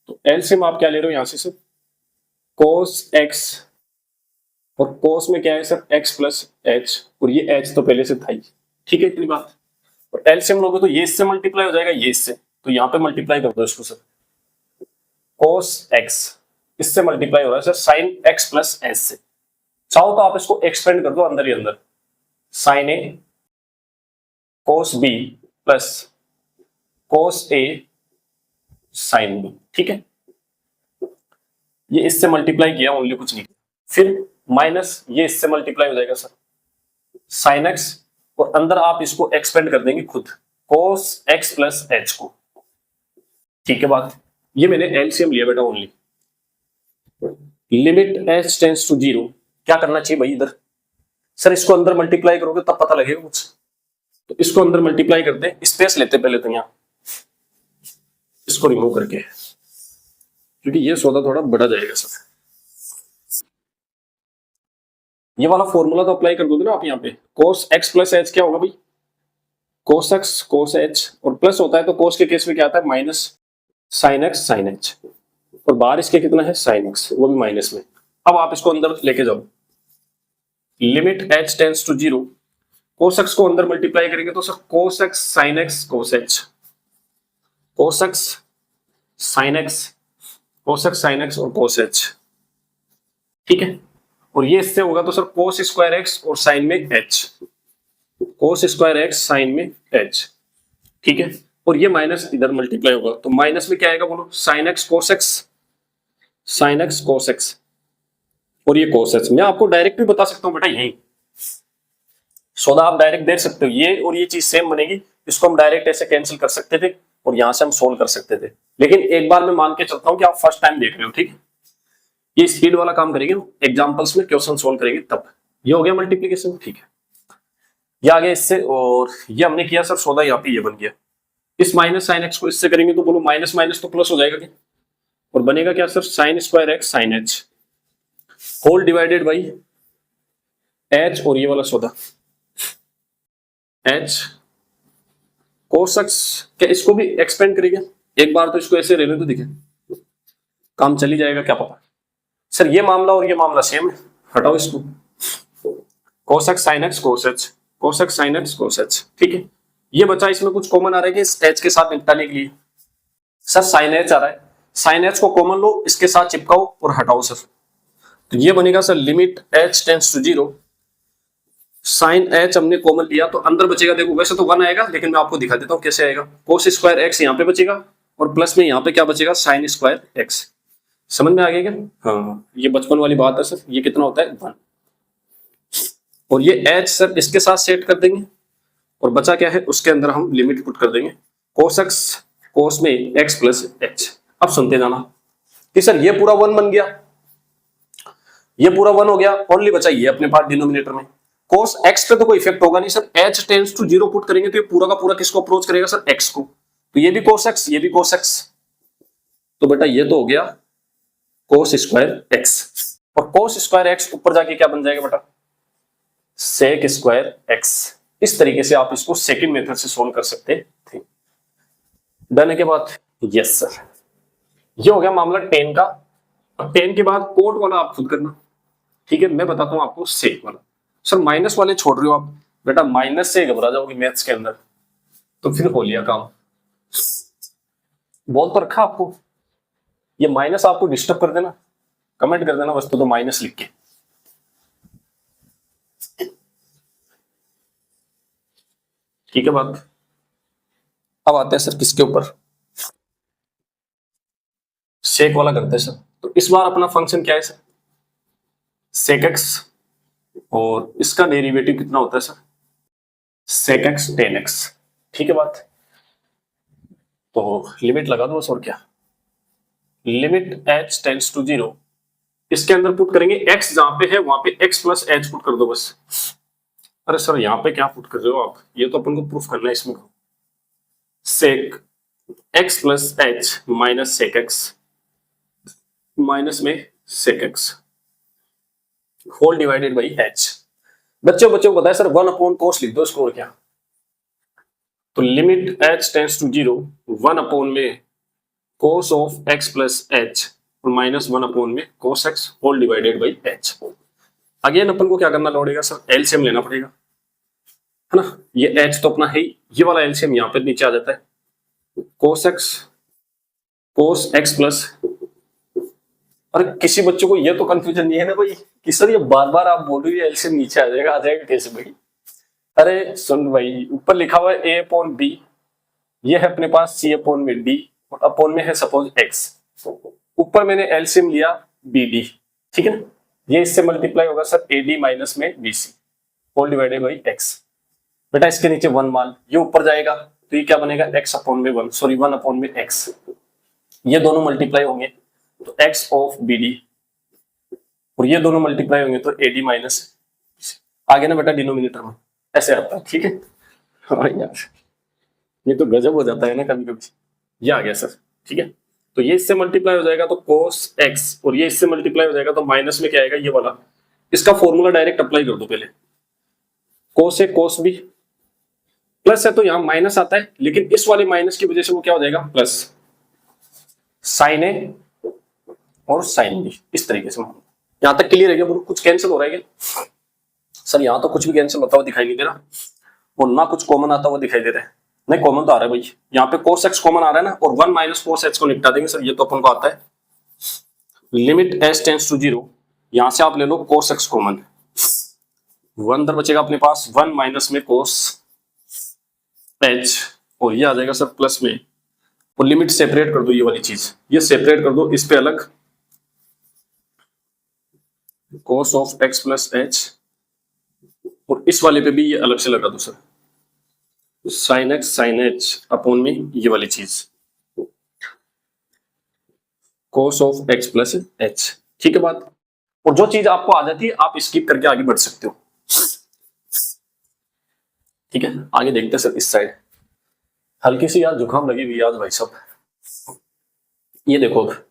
तो एलसीएम आप क्या ले रहे हो यहां से सर, कोस x, और कोस में क्या है सर, x प्लस एच, और ये h तो पहले से था ही। ठीक है, इतनी बात। और एलसीएम लोगे तो ये इससे मल्टीप्लाई हो जाएगा, ये इससे, तो यहाँ पे मल्टीप्लाई कर दो इसको सर, कोस x इससे मल्टीप्लाई हो रहा है sir sine x plus h से। चाहो तो आप इसको एक्सपेंड कर दो अंदर ही अंदर, साइन ए कोस बी प्लस कोस ए साइन बी। ठीक है, ये इससे मल्टीप्लाई किया ओनली, कुछ नहीं। फिर माइनस ये इससे मल्टीप्लाई हो जाएगा सर साइन एक्स, और अंदर आप इसको एक्सपेंड कर देंगे खुद, कोस एक्स प्लस एच को। ठीक है बात, ये मैंने एलसीएम लिया बेटा only. Limit H tends to 0, क्या करना चाहिए भाई इधर, सर इसको अंदर मल्टीप्लाई करोगे तब पता लगेगा कुछ, तो इसको अंदर मल्टीप्लाई करते हैं, स्पेस लेते पहले तो यहाँ, इसको रिमूव करके, क्योंकि ये सौदा थोड़ा बढ़ा जाएगा सर। ये वाला फॉर्मूला तो अप्लाई कर दोगे ना आप यहाँ पे, कोस एक्स प्लस एच क्या होगा भाई, कोस एक्स कोस एच, और प्लस होता है तो कोस के केस में क्या आता है, minus sine x sine h, और बाहर इसके कितना है साइन एक्स, वो भी माइनस में। अब आप इसको अंदर लेके जाओ, limit H tends to 0, cos X को अंदर मल्टीप्लाई करेंगे तो sir cos X sine X cos H, cos X sine X, cos X sine X और कोस एच। ठीक है, और ये इससे होगा तो सर कोस स्क्वायर एक्स और साइन में h, cos square x sine में एच। ठीक है, और ये माइनस इधर मल्टीप्लाई होगा, तो माइनस में क्या आएगा बोलो, sign X cos X, sine X cos x, और ये कोस एच। मैं आपको डायरेक्ट भी बता सकता हूं बेटा, यही सौदा आप डायरेक्ट देख सकते हो, ये और ये चीज सेम बनेगी, इसको हम डायरेक्ट ऐसे कैंसिल कर सकते थे और यहां से हम सोल्व कर सकते थे। लेकिन एक बार मैं मान के चलता हूं कि आप फर्स्ट टाइम देख रहे हो, ठीक है, ये स्पीड वाला काम करेंगे एग्जांपल्स में, क्वेश्चन सोल्व करेंगे तब। ये हो गया मल्टीप्लिकेशन, ठीक है, ये आ गया इससे, और ये हमने किया सर सौदा, यहाँ पे ये बन गया। इस माइनस साइन एक्स को इससे करेंगे तो बोलो माइनस माइनस तो प्लस हो जाएगा क्या, और बनेगा क्या sir, sine square x sine h whole divided by h, और ये वाला सौदा एच कोस एक्स, क्या इसको भी एक्सपेंड करेंगे एक बार, तो इसको ऐसे रहने तो दिखे, काम चली जाएगा क्या पता। सर ये मामला और ये मामला सेम है, हटाओ इसको, cos X sine X cos H, cos X sine X cos H. ठीक है, ये बचा, इसमें कुछ कॉमन आ रहा है कि इस एच के साथ निपटाने के लिए, सर साइन एच आ रहा है, साइन एच को कॉमन लो, इसके साथ चिपकाओ और हटाओ सर, तो ये बनेगा sir limit H tends to 0, sine h हमने कॉमन लिया तो अंदर बचेगा, देखो वैसे तो 1 आएगा, लेकिन मैं आपको दिखा देता हूं कैसे आएगा, कोस स्क्वायर एक्स यहाँ पे बचेगा, और प्लस में यहाँ पे क्या बचेगा, साइन स्क्वायर एक्स, समझ में आ गया क्या? हाँ, ये बचपन वाली बात है सर। ये कितना होता है 1, और ये h सर इसके साथ सेट कर देंगे, और बचा क्या है उसके अंदर हम लिमिट पुट कर देंगे cos x, cos में x प्लस h। अब सुनते जाना कि सर ये पूरा 1 बन गया, ये पूरा 1 हो गया, ओनली बचा ये अपने पास डिनोमिनेटर में। cos x पे तो कोई इफेक्ट होगा नहीं sir, h tends to 0 put करेंगे तो ये पूरा का पूरा किसको अप्रोच करेगा सर, x को। तो ये भी cos x, ये भी cos x, तो बेटा ये तो हो गया cos स्क्वायर x, और cos स्क्वायर x ऊपर जाके क्या बन जाएगा बेटा, sec स्क्वायर x। इस तरीके से आप इसको सेकंड मेथड से सोल्व कर सकते थे। डन है के बाद, यस सर, ये हो गया मामला 10 का। और 10 के बाद कोट वाला आप खुद करना, ठीक है। मैं बताता हूं आपको सेक वाला। सर माइनस वाले छोड़ रहे हो आप, बेटा माइनस से घबरा जाओगे मैथ्स के अंदर, तो फिर हो लिया काम। बोल तो रखा आपको, ये माइनस आपको डिस्टर्ब कर देना, कमेंट कर देना बस तो माइनस लिख के। ठीक है बात। अब आते हैं सर किसके ऊपर, सेक वाला करते हैं सर। तो इस बार अपना फंक्शन क्या है सर, सेक एक्स, और इसका डेरिवेटिव कितना होता है sir, sec x tan x. ठीक है बात। तो लिमिट लगा दो बस, और क्या, लिमिट h टेंड्स टू 0, इसके अंदर पुट करेंगे x जहां पे है वहां पे x प्लस h पुट कर दो बस। अरे सर यहाँ पे क्या पुट कर रहे हो आप, ये तो अपन को प्रूफ करना है इसमें। Sec x plus h minus sec x, minus में sec x whole divided by h। बच्चों को बताया सर 1 अपॉन कोस लिख दो इसको, और क्या। तो limit h tends to 0, 1 upon में cos of x plus h, और माइनस 1 अपॉन में cos x whole divided by h। Again अपन को क्या करना पड़ेगा सर, एलसीएम लेना पड़ेगा, है ना। ये h तो अपना है ही, ये वाला एलसीएम यहाँ पे नीचे आ जाता है, कोस x प्लस। अरे किसी बच्चों को ये तो कंफ्यूजन नहीं है ना भाई कि सर ये बार बार आप बोल रहे हो एलसीएम नीचे आ जाएगा कैसे भाई। अरे सुन भाई, ऊपर लिखा हुआ है a अपॉन b, ये है अपने पास c अपॉन में d, और अपॉन में है सपोज x, ऊपर मैंने एलसीएम लिया bd, ठीक है ना। ये इससे मल्टीप्लाई होगा सर ad माइनस में bc whole divided by x। बेटा इसके नीचे 1 मान, ये ऊपर जाएगा तो ये क्या बनेगा, x अपॉन में 1, सॉरी 1 अपॉन में x, ये दोनों मल्टीप्लाई होंगे तो x ऑफ bd, और ये दोनों मल्टीप्लाई होंगे तो ad माइनस आगे ना बेटा डिनोमिनेटर में ऐसे आता है, ठीक है। हाँ यार ये तो गजब हो जाता है ना कभी कभी। ये आ गया सर, ठीक है। तो ये इससे मल्टीप्लाई हो जाएगा तो cos x, और ये इससे मल्टीप्लाई हो जाएगा तो माइनस में क्या आएगा ये वाला, इसका फॉर्मूला डायरेक्ट अप्लाई कर दो पहले, cos a cos b, plus है तो यहां माइनस आता है, लेकिन इस वाले माइनस की वजह से वो क्या हो जाएगा प्लस, साइन ए और साइन बी, इस तरीके से। यहां तक क्लियर है क्या, कुछ कैंसिल हो रहा है क्या सर? यहां तो कुछ भी कैंसिल होता हुआ दिखाई नहीं दे रहा, और ना कुछ कॉमन आता हुआ दिखाई दे रहा है। नहीं कॉमन तो आ रहा है भाई, यहाँ पे cos x कॉमन आ रहा है ना, और 1 माइनस cos x को निपटा देंगे सर, ये तो अपन को आता है। लिमिट h टेंड्स टू 0, यहां से आप ले लो cos x कॉमन, 1 अंदर बचेगा अपने पास, 1 माइनस में cos h, और ये आ जाएगा सर प्लस में, और लिमिट सेपरेट कर दो, ये वाली चीज ये सेपरेट कर दो, इस पे अलग cos of x plus h, और इस वाले पे भी ये अलग से लगा दो sir, sine x sine h upon में ये वाली चीज cos of x plus h। ठीक है बात। और जो चीज आपको आ जाती है आप स्किप करके आगे बढ़ सकते हो, ठीक है। आगे देखते हैं सर इस साइड, हल्की सी यार जुकाम लगी हुई आज भाई साहब। ये देखो अब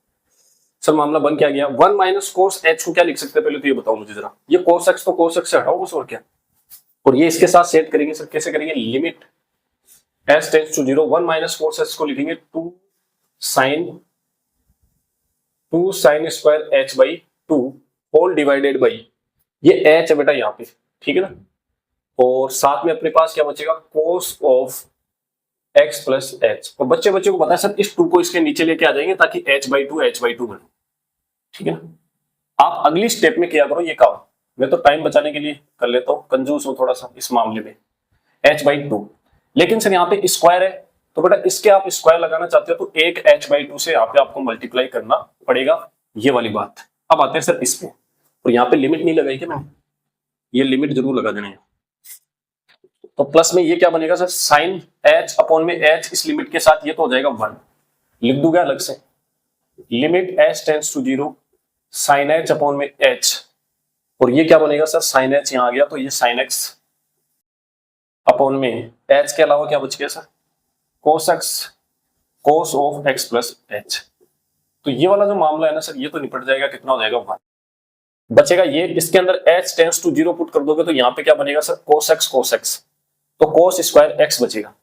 सर मामला बन क्या गया, 1 माइनस कोस एच को क्या लिख सकते हैं पहले तो ये बताओ मुझे जरा। ये कोस एक्स तो कोस एक्स से हटाओ बस, और क्या। और ये इसके साथ सेट करेंगे सर, कैसे करेंगे, limit H tends to 0, 1 minus cos h को लिखेंगे 2 sine square h by 2 whole divided by, h एच है बेटा यहाँ पे, ठीक है ना। और साथ में अपने पास क्या बचेगा, कोस ऑफ x प्लस एच। और बच्चे को पता है सर इस 2 को इसके नीचे लेके आ जाएंगे ताकि h बाई टू बने, ठीक है ना। आप अगली स्टेप में किया करो ये काम, मैं तो टाइम बचाने के लिए कर लेता हूँ, कंजूस हूँ थोड़ा सा इस मामले में, h/2। लेकिन सर यहाँ पे स्क्वायर है तो बेटा इसके आप स्क्वायर लगाना चाहते हो तो एक h/2 से यहाँ पे आपको मल्टीप्लाई करना पड़ेगा, ये वाली बात। अब आते हैं सर इस पे, और यहाँ पे लिमिट नहीं लगाई क्या मैंने, ये लिमिट जरूर लगा देना है। तो प्लस में ये क्या बनेगा सर, साइन एच अपॉन में एच, इस लिमिट के साथ ये तो हो जाएगा 1, लिख दूंगा अलग से, limit h tends to 0 sine h upon में एच, और ये क्या बनेगा सर, साइन एच यहां आ गया तो ये साइन एक्स अपॉन में एच के अलावा क्या बच गया sir, cos x, cos of x plus H. तो ये वाला जो मामला है ना सर, ये तो निपट जाएगा, कितना हो जाएगा 1, बचेगा ये, इसके अंदर एच टेंस टू 0 पुट कर दोगे तो यहाँ पे क्या बनेगा सर, कोस एक्स, तो कोस स्क्वायर एक्स बचेगा।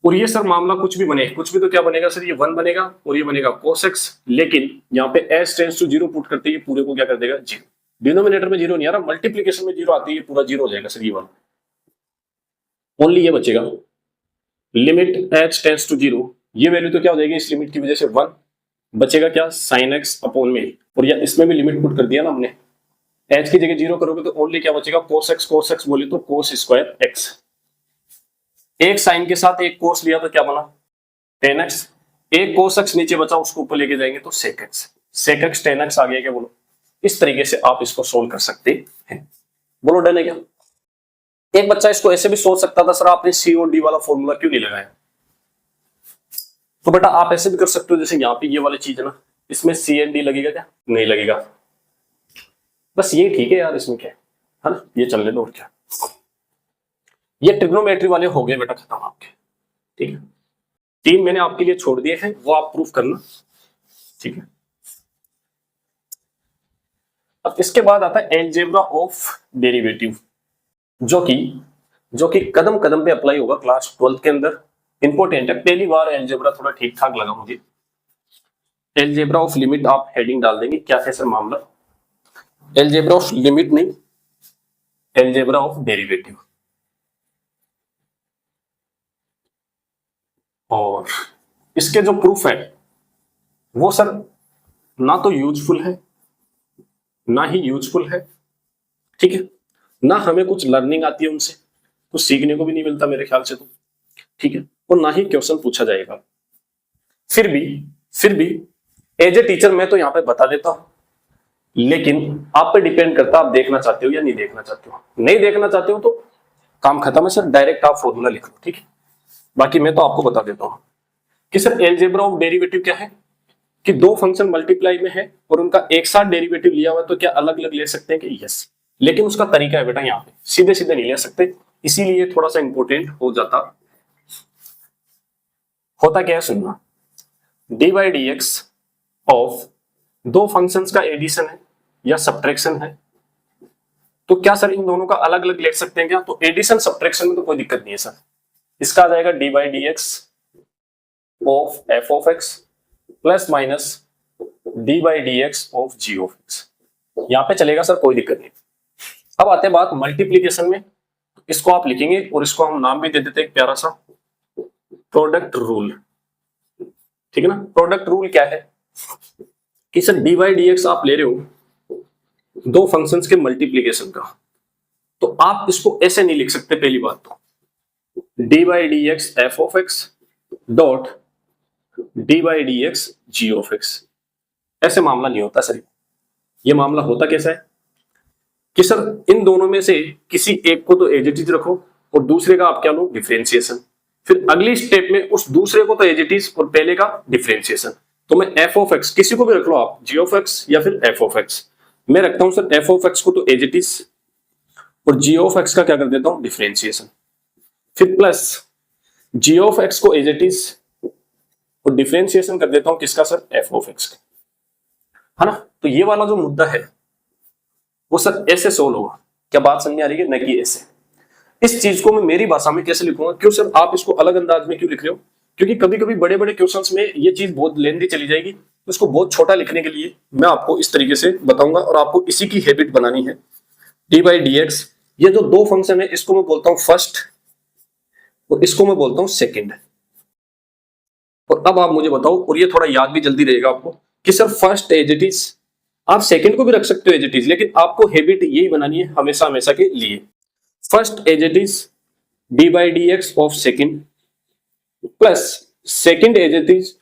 और ये सर मामला कुछ भी बने, कुछ भी तो क्या बनेगा सर, ये 1 बनेगा और ये बनेगा cos x, लेकिन यहाँ पे s टेंस टू 0 पुट करते ही पूरे को क्या कर देगा 0, डिनोमिनेटर में 0 नहीं आ रहा, मल्टीप्लीकेशन में 0 आती है, ये पूरा 0 हो जाएगा सर, ये वाला ओनली ये बचेगा, लिमिट h टेंस टू 0, ये वैल्यू तो क्या हो जाएगी इस लिमिट की वजह से 1, बचेगा क्या sin x अपॉन में, और या इसमें भी लिमिट पुट कर दिया ना हमने, h की जगह 0 करोगे तो ओनली क्या बचेगा cos x बोले तो cos स्क्वायर x, एक साइन के साथ एक कोस लिया तो क्या बना tan x, एक cos x नीचे बचा उसको ऊपर लेके जाएंगे तो sec x tan x आ गया क्या, बोलो इस तरीके से आप इसको सोल्व कर सकते हैं, बोलो डन है क्या। एक बच्चा इसको ऐसे भी सोच सकता था, सर आपने सी और डी वाला फॉर्मूला क्यों नहीं लगाया, तो बेटा आप ऐसे भी कर सकते हो, जैसे यहाँ पे ये वाली चीज है ना, इसमें सी एंड डी लगेगा क्या, नहीं लगेगा, बस ये ठीक है यार, इसमें क्या है ना, ये चलने दो और क्या, ये ट्रिग्नोमेट्री वाले हो गए बेटा खत्म आपके, ठीक है, 3 मैंने आपके लिए छोड़ दिए हैं, वो आप प्रूफ करना, ठीक है। अब इसके बाद आता है एलजेब्रा ऑफ डेरिवेटिव, जो कि कदम कदम पे अप्लाई होगा क्लास 12 के अंदर, इंपॉर्टेंट है, पहली बार एलजेब्रा थोड़ा ठीक ठाक लगा मुझे। एलजेब्रा ऑफ लिमिट आप हेडिंग डाल देंगे, क्या है सर मामला, एलजेब्रा ऑफ लिमिट नहीं, एलजेब्रा ऑफ डेरिवेटिव, और इसके जो प्रूफ है वो सर ना तो यूजफुल है ना ही यूजफुल है, ठीक है, ना हमें कुछ लर्निंग आती है उनसे, कुछ सीखने को भी नहीं मिलता मेरे ख्याल से तो, ठीक है, और ना ही क्वेश्चन पूछा जाएगा। फिर भी एज ए टीचर मैं तो यहाँ पे बता देता हूं, लेकिन आप पे डिपेंड करता है आप देखना चाहते हो या नहीं देखना चाहते हो, नहीं देखना चाहते हो तो काम खत्म है सर, डायरेक्ट आप फॉर्मूला लिख लो, ठीक है। बाकी मैं तो आपको बता देता हूं कि सर एलजेब्रा ऑफ डेरिवेटिव क्या है, कि दो फंक्शन मल्टीप्लाई में है और उनका एक साथ डेरिवेटिव लिया हुआ तो क्या अलग अलग ले सकते हैं कि यस, लेकिन उसका तरीका है बेटा, यहाँ पे सीधे सीधे नहीं ले सकते, इसीलिए थोड़ा सा इंपॉर्टेंट हो जाता। होता क्या है सुनना, D by D x of दो फंक्शंस का एडिशन है या सब्ट्रैक्शन है, तो क्या सर इन दोनों का अलग अलग ले सकते हैं क्या, तो एडिशन सब्ट्रैक्शन में तो कोई दिक्कत नहीं है सर, इसका आ जाएगा d by D x of f of x plus minus d by D x of g of x, यहां पे चलेगा सर, कोई दिक्कत नहीं। अब आते हैं बात मल्टीप्लीकेशन में, इसको आप लिखेंगे और इसको हम नाम भी दे देते हैं एक प्यारा सा, प्रोडक्ट रूल, ठीक है ना। प्रोडक्ट रूल क्या है कि sir D by D x आप ले रहे हो दो फंक्शंस के मल्टीप्लीकेशन का, तो आप इसको ऐसे नहीं लिख सकते, पहली बात तो d by D x F of x dot d by D x g of x, ऐसे मामला नहीं होता सर। ये मामला होता कैसा है कि सर इन दोनों में से किसी एक को तो एज इट इज रखो और दूसरे का आप क्या लो डिफरेंशिएशन, फिर अगली स्टेप में उस दूसरे को तो एज इट इज और पहले का डिफरेंशिएशन, तो मैं एफ ऑफ एक्स किसी को भी रख लो आप, जी ऑफ एक्स या फिर एफ ऑफ एक्स, मैं रखता हूं सर एफ ऑफ एक्स को तो एज इट इज और जी ऑफ एक्स का क्या कर देता हूं डिफरेंशिएशन, फिर प्लस जी ऑफ एक्स को एज इट इज और डिफरेंशिएशन कर देता हूं किसका सर एफ ऑफ एक्स का, है ना। तो ये वाला जो मुद्दा है वो सर ऐसे सोल्व होगा, क्या बात समझ आ रही है, न कि ऐसे। इस चीज को मैं मेरी भाषा में कैसे लिखूंगा, क्यों सर आप इसको अलग अंदाज में क्यों लिख रहे हो, क्योंकि कभी कभी बड़े बड़े क्वेश्चंस में ये चीज बहुत लेंदी चली जाएगी, तो इसको बहुत छोटा लिखने के लिए मैं आपको इस तरीके से बताऊंगा और आपको इसी की हैबिट बनानी है। डी बाई डी एक्स, ये जो दो फंक्शन है इसको मैं बोलता हूं फर्स्ट और इसको मैं बोलता हूं सेकेंड, और अब आप मुझे बताओ, और ये थोड़ा याद भी जल्दी रहेगा आपको कि sir first as it is, आप सेकंड को भी रख सकते हो एज इट इज, लेकिन आपको हैबिट यही बनानी है हमेशा हमेशा के लिए, first as it is D by D x of second plus second as it is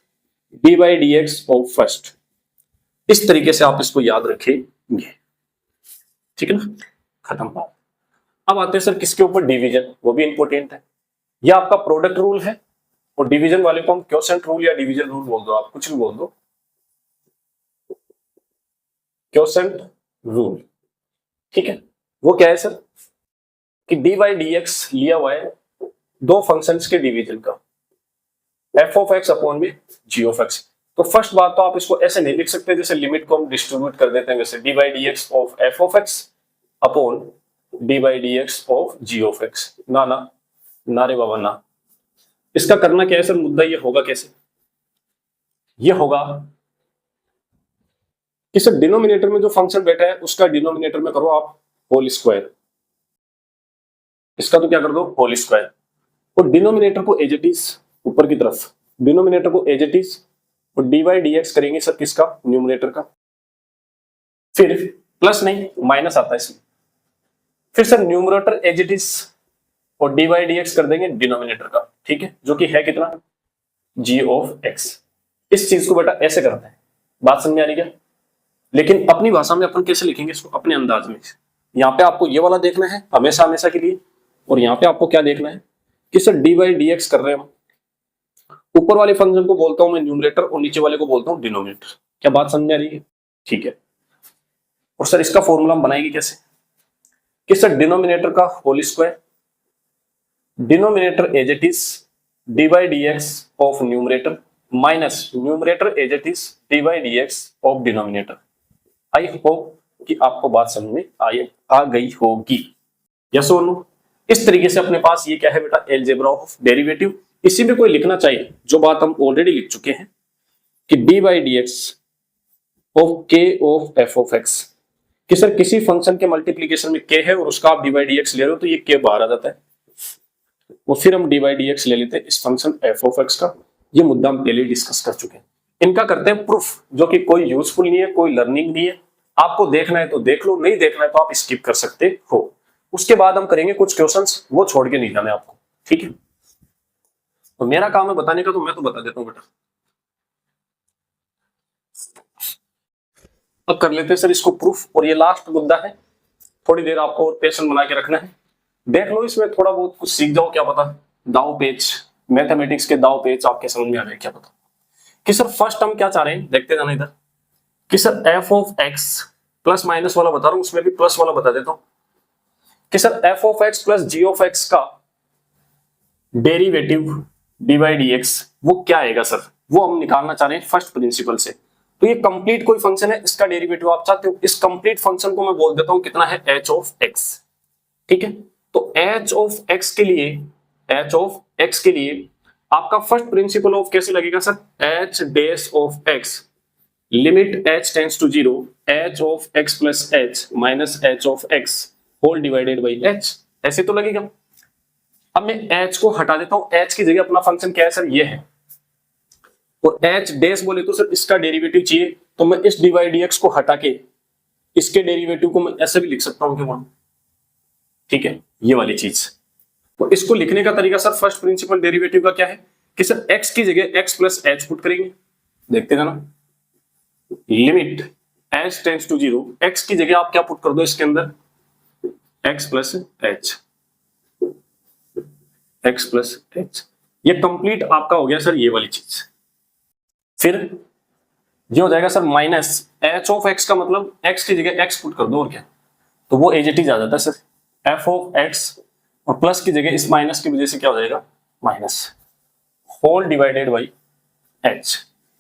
D by D x of first, इस तरीके से आप इसको याद रखेंगे, ठीक है ना। खत्म बात। अब आते हैं सर किसके ऊपर, डिवीजन, वो भी इंपॉर्टेंट है। यह आपका प्रोडक्ट रूल है और डिवीजन वाले को हम क्वोशंट रूल या डिवीजन रूल बोल दो, आप कुछ भी बोल दो, क्वोशंट रूल, ठीक है। वो क्या है सर कि dy dx लिया हुआ है दो फंक्शंस के डिवीजन का, f ऑफ x अपॉन में g ऑफ x। तो फर्स्ट बात तो आप इसको ऐसे नहीं लिख सकते जैसे लिमिट को हम डिस्ट्रीब्यूट कर देते हैं वैसे, dy dx of f of x upon dy dx of g of x। ना ना ना रे बाबा ना। इसका करना क्या है सर, मुद्दा ये होगा कैसे, ये होगा कि सर डिनोमिनेटर में जो फंक्शन बैठा है उसका डिनोमिनेटर में करो आप होल स्क्वायर, इसका तो क्या कर दो होल स्क्वायर, और डिनोमिनेटर को एज इट इज ऊपर की तरफ, डिनोमिनेटर को एज इट इज, और dy dx करेंगे सर किसका, न्यूमरेटर का। फिर प्लस नहीं माइनस आता है इसमें, फिर sir numerator as it is और dy dx कर देंगे डिनोमिनेटर का, ठीक है, जो कि है कितना g ऑफ x। इस चीज को बेटा ऐसे करते हैं, बात समझ में आ रही क्या। लेकिन अपनी भाषा में अपन कैसे लिखेंगे इसको, अपने अंदाज में। यहाँ पे आपको ये वाला देखना है हमेशा हमेशा के लिए, और यहाँ पे आपको क्या देखना है कि सर dy dx कर रहे हैं हम, ऊपर वाले फंक्शन को बोलता हूं मैं न्यूमरेटर और नीचे वाले को बोलता हूं डिनोमिनेटर। क्या बात समझ में आ रही है, ठीक है। और सर इसका फॉर्मूला हम बनाएंगे कैसे कि सर डिनोमिनेटर का whole square, denominator as it is dy dx of numerator minus numerator as it is dy dx of denominator. I hope कि आपको बात समझ में आ गई होगी, यस और नो। इस तरीके से अपने पास ये क्या है बेटा, अलजेब्रा ऑफ डेरिवेटिव। इसी में कोई लिखना चाहिए जो बात हम ऑलरेडी लिख चुके हैं कि dy dx of k of f of x, कि सर किसी फंक्शन के मल्टीप्लीकेशन में k है और उसका आप dy dx ले रहे हो तो ये k बाहर आ जाता है, और फिर हम dy dx ले लेते हैं इस फंक्शन f ऑफ x का। ये मुद्दा हम पहले डिस्कस कर चुके हैं। इनका करते हैं प्रूफ, जो कि कोई यूजफुल नहीं है, कोई लर्निंग नहीं है। आपको देखना है तो देख लो, नहीं देखना है तो आप स्किप कर सकते हो। उसके बाद हम करेंगे कुछ क्वेश्चंस, वो छोड़ के नहीं जाना आपको, ठीक है। तो मेरा काम है बताने का, तो मैं तो बता देता हूं बेटा। अब कर लेते हैं सर इसको प्रूफ, और ये लास्ट मुद्दा है, थोड़ी देर आपको और पेशेंस बना के रखना है। देख लो इसमें थोड़ा बहुत कुछ सीख जाओ, क्या पता दाव पेच, मैथमेटिक्स के दाव पेच आपके समझ में आ जाए, क्या पता। कि सर फर्स्ट हम क्या चाह रहे हैं, देखते जाना इधर, कि sir f of x plus minus वाला बता रहा हूं, उसमें भी प्लस वाला बता देता हूं, कि sir f of x plus g of x का डेरिवेटिव dy dx वो क्या आएगा सर, वो हम निकालना चाह रहे हैं फर्स्ट प्रिंसिपल से। तो ये कंप्लीट कोई फंक्शन है, इसका डेरिवेटिव आप चाहते हो, इस कंप्लीट फंक्शन को मैं बोल देता हूं कितना है, h ऑफ x, ठीक है। तो h ऑफ x के लिए, h ऑफ x के लिए आपका फर्स्ट प्रिंसिपल ऑफ कैसे लगेगा sir, h dash of x limit h tends to 0 h of x plus h minus h of x whole divided by h, ऐसे तो लगेगा। अब मैं h को हटा देता हूं, h की जगह अपना फंक्शन क्या है सर, ये है, और h डैश बोले तो सर इसका डेरिवेटिव चाहिए, तो मैं इस dy dx को हटा के इसके डेरिवेटिव को मैं ऐसे भी लिख सकता हूं क्यों, ठीक है, ये वाली चीज। तो इसको लिखने का तरीका सर, फर्स्ट प्रिंसिपल डेरिवेटिव का क्या है कि सर x की जगह x प्लस h पुट करेंगे, देखते जाना, limit h tends to 0, x की जगह आप क्या पुट कर दो इसके अंदर, x plus h, x plus h। ये कंप्लीट आपका हो गया सर ये वाली चीज। फिर ये हो जाएगा sir minus h of x का मतलब x की जगह x पुट कर दो, और क्या, तो वो एज इट इज आ जाता है सर f ऑफ x, और प्लस की जगह इस माइनस की वजह से क्या हो जाएगा, minus whole divided by h।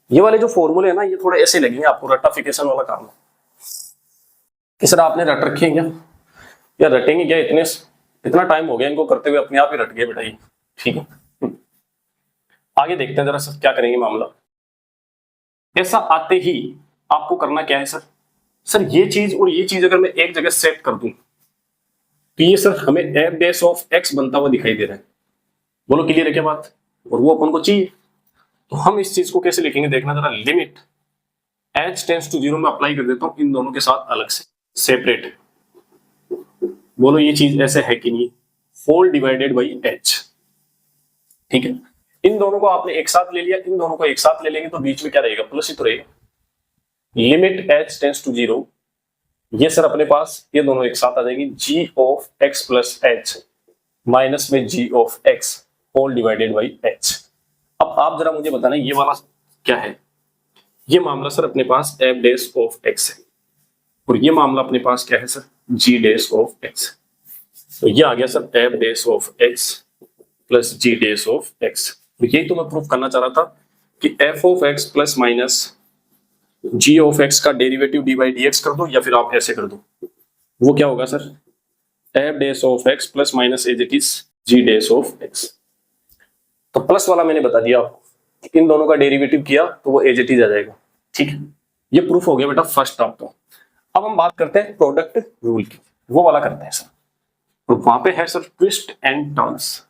ये वाले जो फॉर्मूले है ना, ये थोड़े ऐसे लगेंगे आपको, रटाफिकेशन वाला काम है कि सर आपने रट रखे हैं क्या, या रटेंगे क्या, इतना टाइम हो गया इनको करते हुए, अपने आप ही रट गए बेटा ये, ठीक है। आगे देखते हैं जरा सर क्या करेंगे मामला। ऐसा आते ही आपको करना क्या है सर, सर ये चीज और ये चीज अगर मैं एक जगह सेट कर दूं तो ये सर हमें f डैश ऑफ x बनता हुआ दिखाई दे रहा है, बोलो क्लियर है क्या बात, और वो अपन को चाहिए। तो हम इस चीज को कैसे लिखेंगे देखना जरा, लिमिट h टेंड्स टू 0 में अप्लाई कर देता हूं इन दोनों के साथ अलग से सेपरेट, बोलो ये चीज ऐसे है कि नहीं, होल डिवाइडेड बाई h, ठीक है। इन दोनों को आपने एक साथ ले लिया, इन दोनों को एक साथ ले लेंगे तो बीच में क्या रहेगा, प्लस ही तो रहेगा, लिमिट h टेंस टू 0, ये सर अपने पास ये दोनों एक साथ आ जाएगी, g of x plus h minus में g of x whole divided by h। अब आप जरा मुझे बताना ये वाला क्या है। ये मामला सर अपने पास f डैश ऑफ x है और ये मामला अपने पास क्या है sir, g dash of x। तो ये आ गया sir f dash of x plus g dash of x। तो यही तो मैं प्रूफ करना चाह रहा था कि f of x plus minus g of x का डेरिवेटिव dy dx कर दो या फिर आप ऐसे कर दो, वो क्या होगा sir, f dash of x plus minus as it is g dash of x। तो प्लस वाला मैंने बता दिया आपको, इन दोनों का डेरिवेटिव किया तो वो एज इट इज आ जाएगा। ठीक है, ये प्रूफ हो गया बेटा फर्स्ट टर्म का। अब हम बात करते हैं प्रोडक्ट रूल की, वो वाला करते हैं सर। तो वहां पे है सर ट्विस्ट एंड टर्न्स।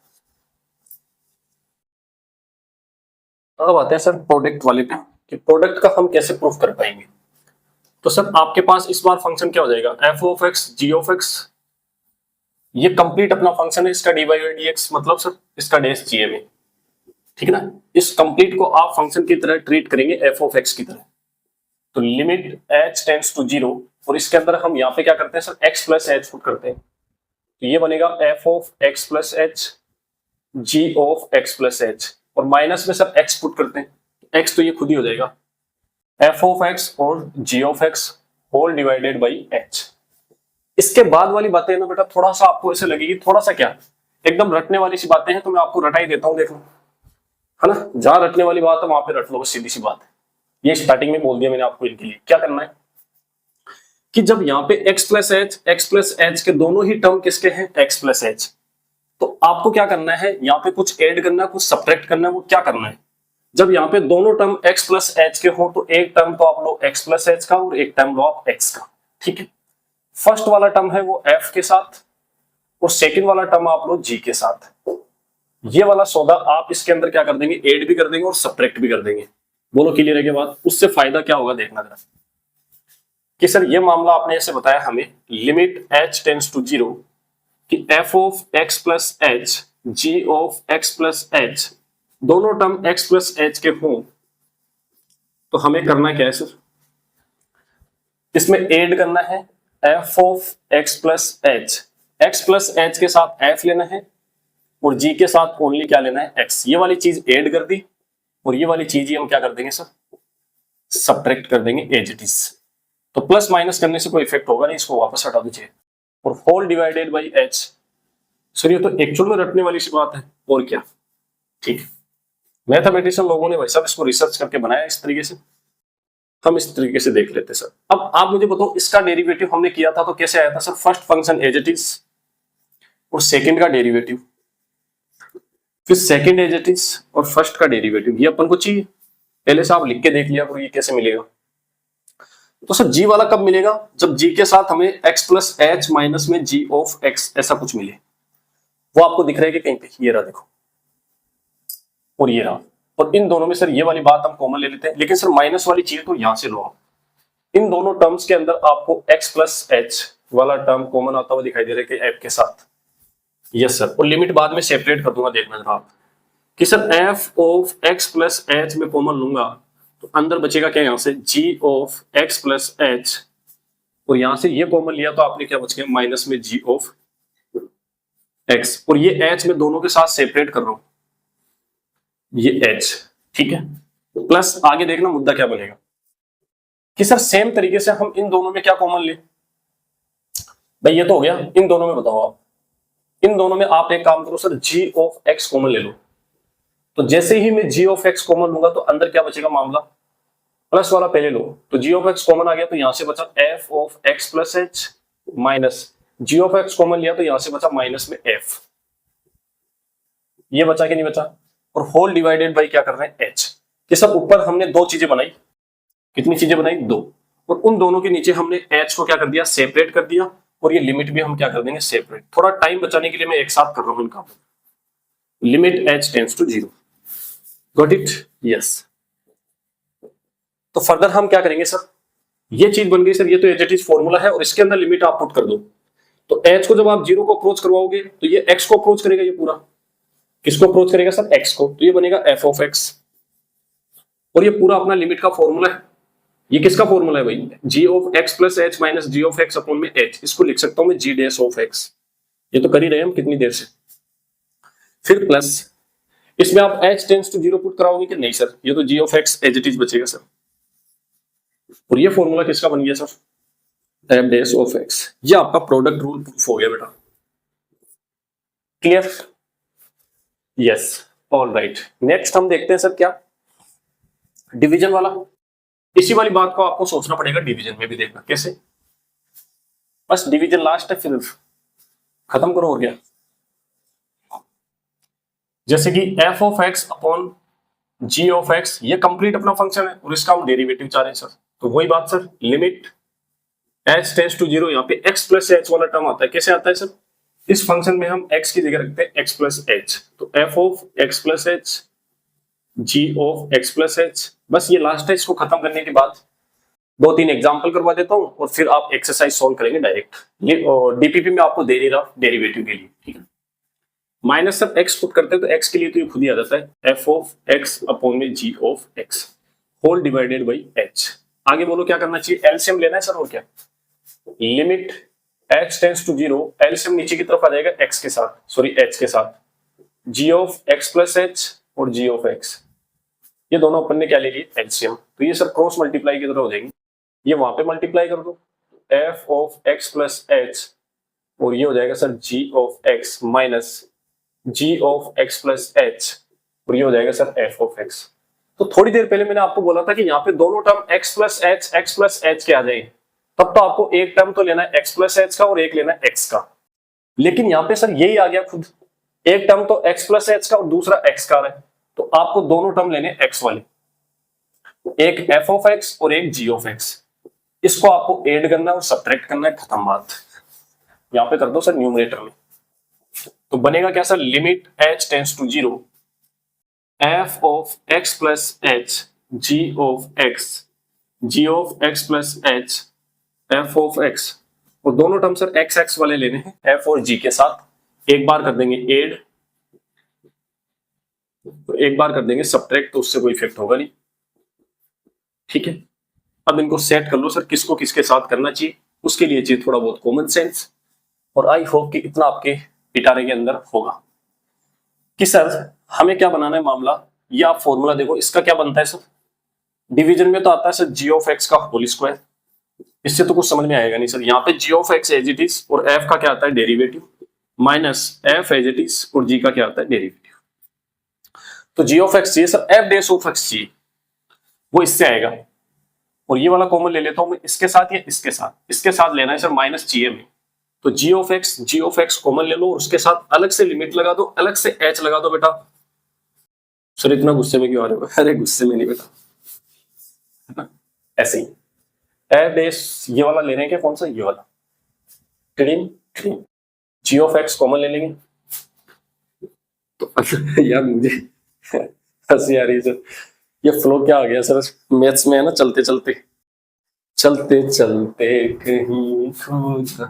अब आते हैं सर प्रोडक्ट वाले पे कि प्रोडक्ट का हम कैसे प्रूफ कर पाएंगे। तो सर आपके पास इस बार फंक्शन क्या हो जाएगा, f of x g of x, ये कंप्लीट अपना फंक्शन है, इसका dy बाई dx मतलब सर इसका डैश चाहिए हमें। ठीक है ना, इस कंप्लीट को आप फंक्शन की तरह ट्रीट करेंगे f ऑफ x की तरह। तो लिमिट h टेंड्स टू 0 और इसके अंदर हम यहाँ पे क्या करते हैं sir, x plus h put करते हैं। तो ये बनेगा f of x plus h g of x plus h और माइनस में सर x पुट करते हैं, x तो ये खुद ही हो जाएगा f ऑफ x और g of x whole divided by h। इसके बाद वाली बातें ना बेटा थोड़ा सा आपको ऐसे लगेगी, थोड़ा सा क्या एकदम रटने वाली सी बातें हैं, तो मैं आपको रटा ही देता हूं, देख लो, है ना, जहां रटने वाली बात है वहां पे रट लो, सीधी सी बात है। ये स्टार्टिंग में बोल दिया मैंने आपको, इनके लिए क्या करना है कि जब यहाँ पे x प्लस h के दोनों ही टर्म किसके हैं, x प्लस h, तो आपको क्या करना है, यहाँ पे कुछ ऐड करना है, कुछ सब्ट्रैक्ट करना है। वो क्या करना है, जब यहाँ पे दोनों टर्म x प्लस h के हो तो एक टर्म तो आप लो x प्लस h का और एक टर्म लो आप x का। ठीक है, फर्स्ट वाला टर्म है वो f के साथ और सेकंड वाला टर्म आप लो g के साथ। ये वाला सौदा आप इसके अंदर क्या कर देंगे, ऐड भी कर देंगे और सब्ट्रैक्ट भी कर देंगे। बोलो क्लियर है के बाद, उससे फायदा क्या होगा देखना जरा कि सर ये मामला आपने ऐसे बताया हमें, लिमिट h टेंड्स टू 0 कि f of x plus h g of x plus h दोनों टर्म x प्लस h के हों तो हमें करना क्या है सर, इसमें ऐड करना है f of x plus h के साथ f लेना है और g के साथ ओनली क्या लेना है, x। ये वाली चीज ऐड कर दी और ये वाली चीज ही हम क्या कर देंगे सर, सब्ट्रैक्ट कर देंगे एज इट इज। तो प्लस माइनस करने से कोई इफेक्ट होगा नहीं, इसको वापस हटा दीजिए और whole divided by h। Sir ये तो एक्चुअल में रटने वाली सी बात है और क्या। ठीक, मैथमेटिशियन लोगों ने वैसा इसको रिसर्च करके बनाया इस तरीके से, हम इस तरीके से देख लेते सर। अब आप मुझे बताओ इसका डेरिवेटिव हमने किया था तो कैसे आया था sir, first function as it is और सेकंड का डेरिवेटिव, फिर सेकंड एज इट इज और फर्स्ट का डेरिवेटिव। ये अपन को चाहिए, पहले से आप लिख के देख लिया करो ये कैसे मिलेगा। तो सर जी वाला कब मिलेगा, जब जी के साथ हमें x प्लस एच माइनस में g ऑफ x ऐसा कुछ मिले। वो आपको दिख रहा है कि कहीं पे, ये रहा देखो और ये रहा, और इन दोनों में सर ये वाली बात हम कॉमन ले लेते हैं, लेकिन सर माइनस वाली चीज तो यहां से लो आप। इन दोनों टर्म्स के अंदर आपको x प्लस एच वाला टर्म कॉमन आता हुआ दिखाई दे रहा है कि f के साथ, यस सर। और लिमिट बाद में सेपरेट कर दूंगा, देखना जरा आप कि sir f of x plus H में कॉमन लूंगा तो अंदर बचेगा क्या, यहां से g of x plus H और यहां से ये कॉमन लिया तो आपने क्या बच गया, माइनस में g ऑफ x और ये h में दोनों के साथ सेपरेट कर रहा हूं, ये h। ठीक है, प्लस आगे देखना मुद्दा क्या बनेगा कि सर सेम तरीके से हम इन दोनों में क्या कॉमन ले, भाई ये तो हो गया, इन दोनों में बताओ आप, इन दोनों में आप एक काम करो sir, g of x common ले लो। तो जैसे ही मैं g ऑफ x कॉमन लूंगा तो अंदर क्या बचेगा मामला, प्लस वाला पहले लो, तो g ऑफ x कॉमन आ गया तो यहां से बचा f of x plus H minus g of x common लिया तो यहां से बचा माइनस में f, ये बचा कि नहीं बचा, और होल डिवाइडेड बाई क्या कर रहे हैं h। कि सब ऊपर हमने दो चीजें बनाई, कितनी चीजें बनाई, दो, और उन दोनों के नीचे हमने h को क्या कर दिया, सेपरेट कर दिया, और ये लिमिट भी हम क्या कर देंगे सेपरेट। थोड़ा टाइम बचाने के लिए मैं एक साथ कर रहा हूं इनका, limit h tends to 0, got it, yes. तो फर्दर हम क्या करेंगे सर, ये चीज बन गई सर, ये तो एज इट इज फॉर्मूला है और इसके अंदर लिमिट आप पुट कर दो। तो h को जब आप 0 को अप्रोच करवाओगे तो ये x को अप्रोच करेगा, ये पूरा किसको अप्रोच करेगा सर, x को, तो ये बनेगा f ऑफ x और ये पूरा अपना लिमिट का फॉर्मूला है, ये किसका फॉर्मूला है भाई, G of x plus H minus G of X upon में एच, इसको लिख सकता हूं मैं जी डैश ऑफ एक्स, ये तो कर ही रहे हैं हम कितनी देर से। फिर प्लस इसमें आप h टेंस टू 0 पुट कराओगे कि नहीं सर, ये तो g of x as it is बचेगा सर। और ये फॉर्मूला किसका बन गया sir, f dash of x, ये आपका प्रोडक्ट रूल प्रूफ हो गया बेटा। Clear, yes, all right. Next हम देखते हैं सर क्या, डिवीजन वाला। इसी वाली बात को आपको सोचना पड़ेगा डिवीजन में भी, देखना कैसे, बस डिवीजन लास्ट है फिर खत्म करो, हो गया। जैसे कि f of x upon g of x, ये कंप्लीट अपना फंक्शन है और इसका हम डेरिवेटिव चाह रहे हैं सर, तो वही बात sir, limit h tends to 0, यहाँ पे x प्लस h वाला टर्म आता है, कैसे आता है सर, इस फंक्शन में हम x की जगह रखते हैं x प्लस h, तो f of x plus h g of x plus h, बस ये लास्ट है। इसको खत्म करने के बाद 2-3 एग्जाम्पल करवा देता हूँ और फिर आप एक्सरसाइज सॉल्व करेंगे डायरेक्ट, ये डीपीपी में आपको दे नहीं रहा डेरिवेटिव के लिए, ठीक है। माइनस सब x पुट करते हैं तो x के लिए तो ये खुद ही आ जाता है f ऑफ x अपॉन में g of x whole divided by h। आगे बोलो क्या करना चाहिए, एलसीएम लेना है सर, और क्या, limit h tends to 0, LCM नीचे की तरफ आ जाएगा x के साथ, सॉरी h के साथ, g of x plus h और g ऑफ x, ये दोनों अपन ने क्या ले लिए एलसीएम, तो ये सर क्रॉस मल्टीप्लाई की तरह हो जाएंगे, ये वहां पे मल्टीप्लाई कर दो f of x plus h और ये हो जाएगा sir g of x minus g of x plus h और ये हो जाएगा सर f ऑफ x। तो थोड़ी देर पहले मैंने आपको बोला था कि यहाँ पे दोनों टर्म x प्लस h के आ जाए, तब तो आपको एक टर्म तो लेना है x प्लस h का और एक लेना है x का, लेकिन यहाँ पे सर यही आ गया खुद, एक टर्म तो x प्लस h का और दूसरा x का है, तो आपको दोनों टर्म लेने x वाले, एक f ऑफ x और एक g ऑफ x, इसको आपको ऐड करना है और सब्ट्रैक्ट करना है, खत्म बात। यहाँ पे कर दो सर न्यूमरेटर में, तो बनेगा क्या sir, limit h tends to 0 f of x plus h g of x plus h f of x, और दोनों टर्म सर x वाले लेने हैं f और g के साथ, एक बार कर देंगे ऐड, तो एक बार कर देंगे सब्ट्रैक्ट, तो उससे कोई इफेक्ट होगा नहीं, ठीक है। अब इनको सेट कर लो सर, किसको किसके साथ करना चाहिए, उसके लिए चाहिए थोड़ा बहुत कॉमन सेंस, और आई होप कि इतना आपके पिटारे के अंदर होगा कि सर हमें क्या बनाना है मामला। ये आप फॉर्मूला देखो, इसका क्या बनता है सर, डिवीजन में तो आता है सर g ऑफ x का होल स्क्वायर, इससे तो कुछ समझ में आएगा नहीं सर। यहाँ पे g of x as it is और f का क्या आता है derivative, minus f as it is और g का क्या आता है डेरिवेटिव, तो g ऑफ x चाहिए sir, f dash of x चाहिए, वो इससे आएगा, और ये वाला कॉमन ले लेता हूं मैं इसके साथ या इसके साथ लेना है सर माइनस जी में, तो g ऑफ x कॉमन ले लो और उसके साथ अलग से लिमिट लगा दो, अलग से h लगा दो बेटा। सर इतना गुस्से में क्यों आ रहे हो, अरे गुस्से में नहीं बेटा, ऐसे ही f डैश ये वाला ले रहे हैं क्या, कौन सा, ये वाला trim, g of x common ले लेंगे, तो यार मुझे हंसी आ रही है सर, ये फ्लो क्या आ गया सर मैथ्स में है ना, चलते चलते कहीं खो,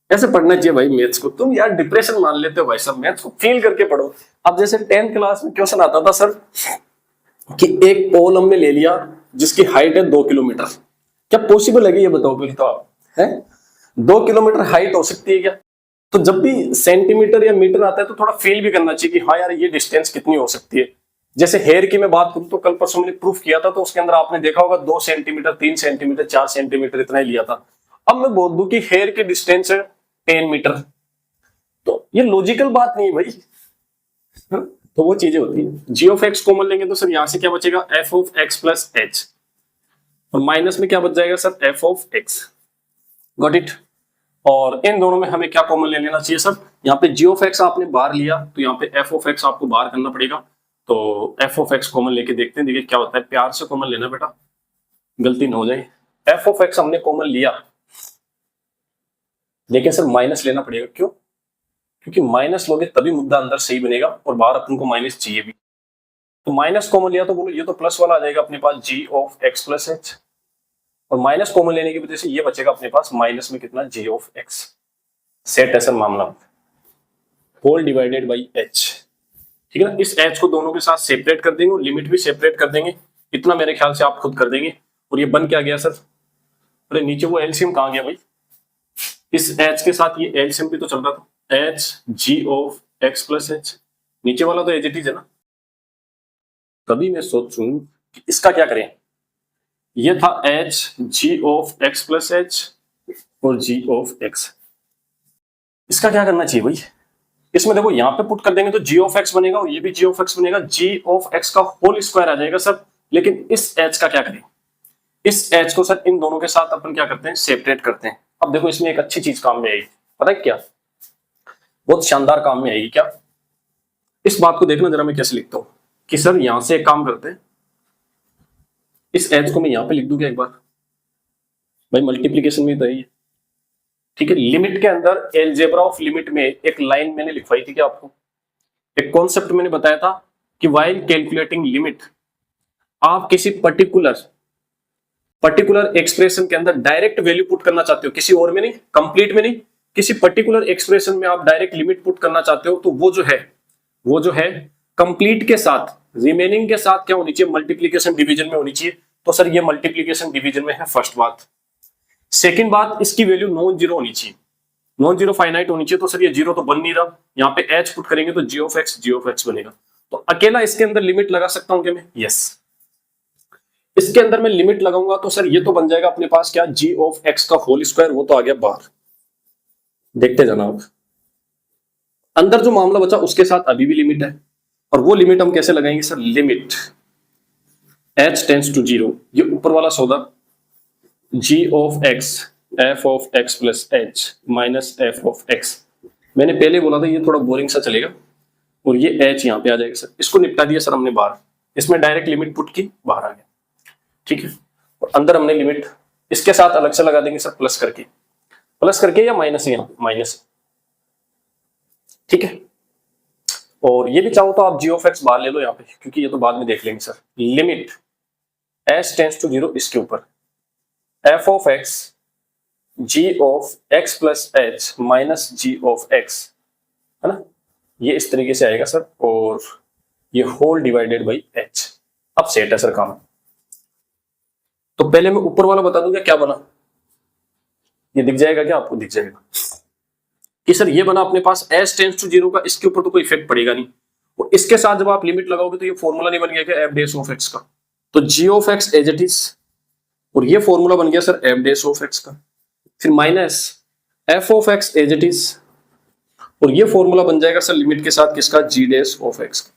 ऐसे पढ़ना चाहिए भाई मैथ्स को। तुम यार डिप्रेशन मान लेते हो भाई साहब, मैथ्स को फील करके पढ़ो। अब जैसे 10th क्लास में क्वेश्चन आता था सर कि एक पोल हमने ले लिया जिसकी हाइट है 2 किलोमीटर, क्या पॉसिबल है कि ये बताओ फिर, तो आप है 2 किलोमीटर हाइट हो सकती है क्या, तो जब भी सेंटीमीटर या मीटर आता है तो थोड़ा फील भी करना चाहिए कि हाँ यार ये डिस्टेंस कितनी हो सकती है। जैसे हेयर की मैं बात करूं तो कल परसों मैंने प्रूफ किया था, तो उसके अंदर आपने देखा होगा 2 सेंटीमीटर 3 सेंटीमीटर 4 सेंटीमीटर इतना ही लिया था। अब मैं बोल दूं कि हेयर की डिस्टेंस है 10 मीटर, तो ये लॉजिकल बात नहीं है भाई, तो वो चीजें होती है। जी ऑफ एक्स कॉमन लेंगे तो सर यहां से क्या बचेगा, F of x plus H, और माइनस में क्या बच जाएगा sir, f of x, got it. और इन दोनों में हमें क्या कॉमन ले लेना चाहिए सर, यहाँ पे जी ऑफ एक्स आपने बाहर लिया तो यहाँ पे एफ ऑफ एक्स आपको बाहर करना पड़ेगा, तो एफ ऑफ एक्स कॉमन लेके देखते हैं, देखिए क्या होता है, प्यार से कॉमन लेना बेटा, गलती ना हो जाए। एफ ऑफ एक्स हमने कॉमन लिया, लेकिन सर माइनस लेना पड़ेगा, क्यों, क्योंकि माइनस लोगे तभी मुद्दा अंदर सही बनेगा और बाहर अपन को माइनस चाहिए भी, तो माइनस कॉमन लिया तो बोलो ये तो प्लस वाला आ जाएगा अपने पास जी ऑफ एक्स प्लस एच, और माइनस कॉमन लेने की वजह से ये बचेगा अपने पास माइनस में कितना, जी ऑफ एक्स। सेट है सर मामला, होल डिवाइडेड बाई एच, ठीक है ना। इस एच को दोनों के साथ सेपरेट कर देंगे और लिमिट भी सेपरेट कर देंगे, इतना मेरे ख्याल से आप खुद कर देंगे, और ये बन क्या गया सर, अरे नीचे वो एलसीएम कहाँ गया भाई, इस एच के साथ ये एलसीएम भी तो चल रहा था, H G of x plus H, नीचे वाला तो एज इट इज है ना। तभी मैं सोचूं कि इसका क्या करें, ये था H G of x plus H और जी ऑफ एक्स, इसका क्या करना चाहिए भाई, इसमें देखो यहां पे पुट कर देंगे तो जी ऑफ एक्स बनेगा और ये भी जी ऑफ एक्स बनेगा, जी ऑफ एक्स का होल स्क्वायर आ जाएगा सर। लेकिन इस एच का क्या करें, इस एच को सर इन दोनों के साथ अपन क्या करते हैं, सेपरेट करते हैं। अब देखो इसमें एक अच्छी चीज काम में आएगी, पता है क्या, बहुत शानदार काम में आएगी। क्या, इस बात को देखना जरा मैं कैसे लिखता हूं कि सर यहां से एक काम करते हैं, इस एच को मैं यहां पे लिख दूंगा एक बार, भाई मल्टीप्लीकेशन में तो है ये, ठीक है। लिमिट के अंदर एलजेब्रा ऑफ लिमिट में एक लाइन मैंने लिखवाई थी क्या आपको, एक कॉन्सेप्ट मैंने बताया था कि व्हाइल कैलकुलेटिंग लिमिट, आप किसी पर्टिकुलर एक्सप्रेशन के अंदर डायरेक्ट वैल्यू पुट करना चाहते हो, किसी और में नहीं, कंप्लीट में नहीं, किसी पर्टिकुलर एक्सप्रेशन में आप डायरेक्ट लिमिट पुट करना चाहते हो, तो वो जो है कंप्लीट के साथ, रिमेनिंग के साथ क्या होनी चाहिए, मल्टीप्लीकेशन डिवीजन में होनी चाहिए। तो सर ये मल्टीप्लीकेशन डिवीजन में है, फर्स्ट बात। सेकंड बात, इसकी वैल्यू नॉन जीरो होनी चाहिए, नॉन जीरो फाइनाइट होनी चाहिए। तो सर ये जीरो तो बन नहीं रहा, यहाँ पे एच पुट करेंगे तो जी ऑफ एक्स बनेगा। तो अकेला इसके अंदर लिमिट लगा सकता हूं क्या मैं, यस। इसके अंदर मैं लिमिट लगाऊंगा तो सर ये तो बन जाएगा अपने पास क्या, जी ऑफ एक्स का होल स्क्वायर, वो तो आ गया बाहर, देखते जाना आप। अंदर जो मामला बचा उसके साथ अभी भी लिमिट है, और वो लिमिट हम कैसे लगाएंगे sir, limit h tends to zero, ये ऊपर वाला सौदा g of x f of x plus h minus f of x, मैंने पहले बोला था ये थोड़ा बोरिंग सा चलेगा, और ये h यहाँ पे आ जाएगा सर, इसको निपटा दिया सर हमने बाहर, इसमें डायरेक्ट लिमिट पुट की, बाहर आ गया, ठीक है। और अंदर हमने लिमिट इसके साथ अलग से लगा देंगे सर, प्लस करके या माइनस, यहाँ माइनस, ठीक है। और ये भी चाहो तो आप जी ऑफ एक्स बाहर ले लो यहाँ पे, क्योंकि ये तो बाद में देख लेंगे sir. Limit h tends to zero, इसके ऊपर f of x g of x plus h minus g of x, है ना, ये इस तरीके से आएगा सर, और ये होल डिवाइडेड बाई h। अब सेट है सर काम। तो पहले मैं ऊपर वाला बता दूंगा क्या बना, ये दिख जाएगा क्या आपको, दिख जाएगा कि सर ये बना अपने पास h टेंड्स टू जीरो का, इसके ऊपर तो कोई इफेक्ट पड़ेगा नहीं, और इसके साथ जब आप लिमिट लगाओगे तो ये फॉर्मूला नहीं बन गया क्या, एफ डैश ऑफ एक्स का, तो G of X as it is, और ये फॉर्मूला बन गया sir F dash of X का, फिर minus F of X as it is, और ये फॉर्मूला बन जाएगा सर लिमिट के साथ किसका, जी डैश ऑफ एक्स का,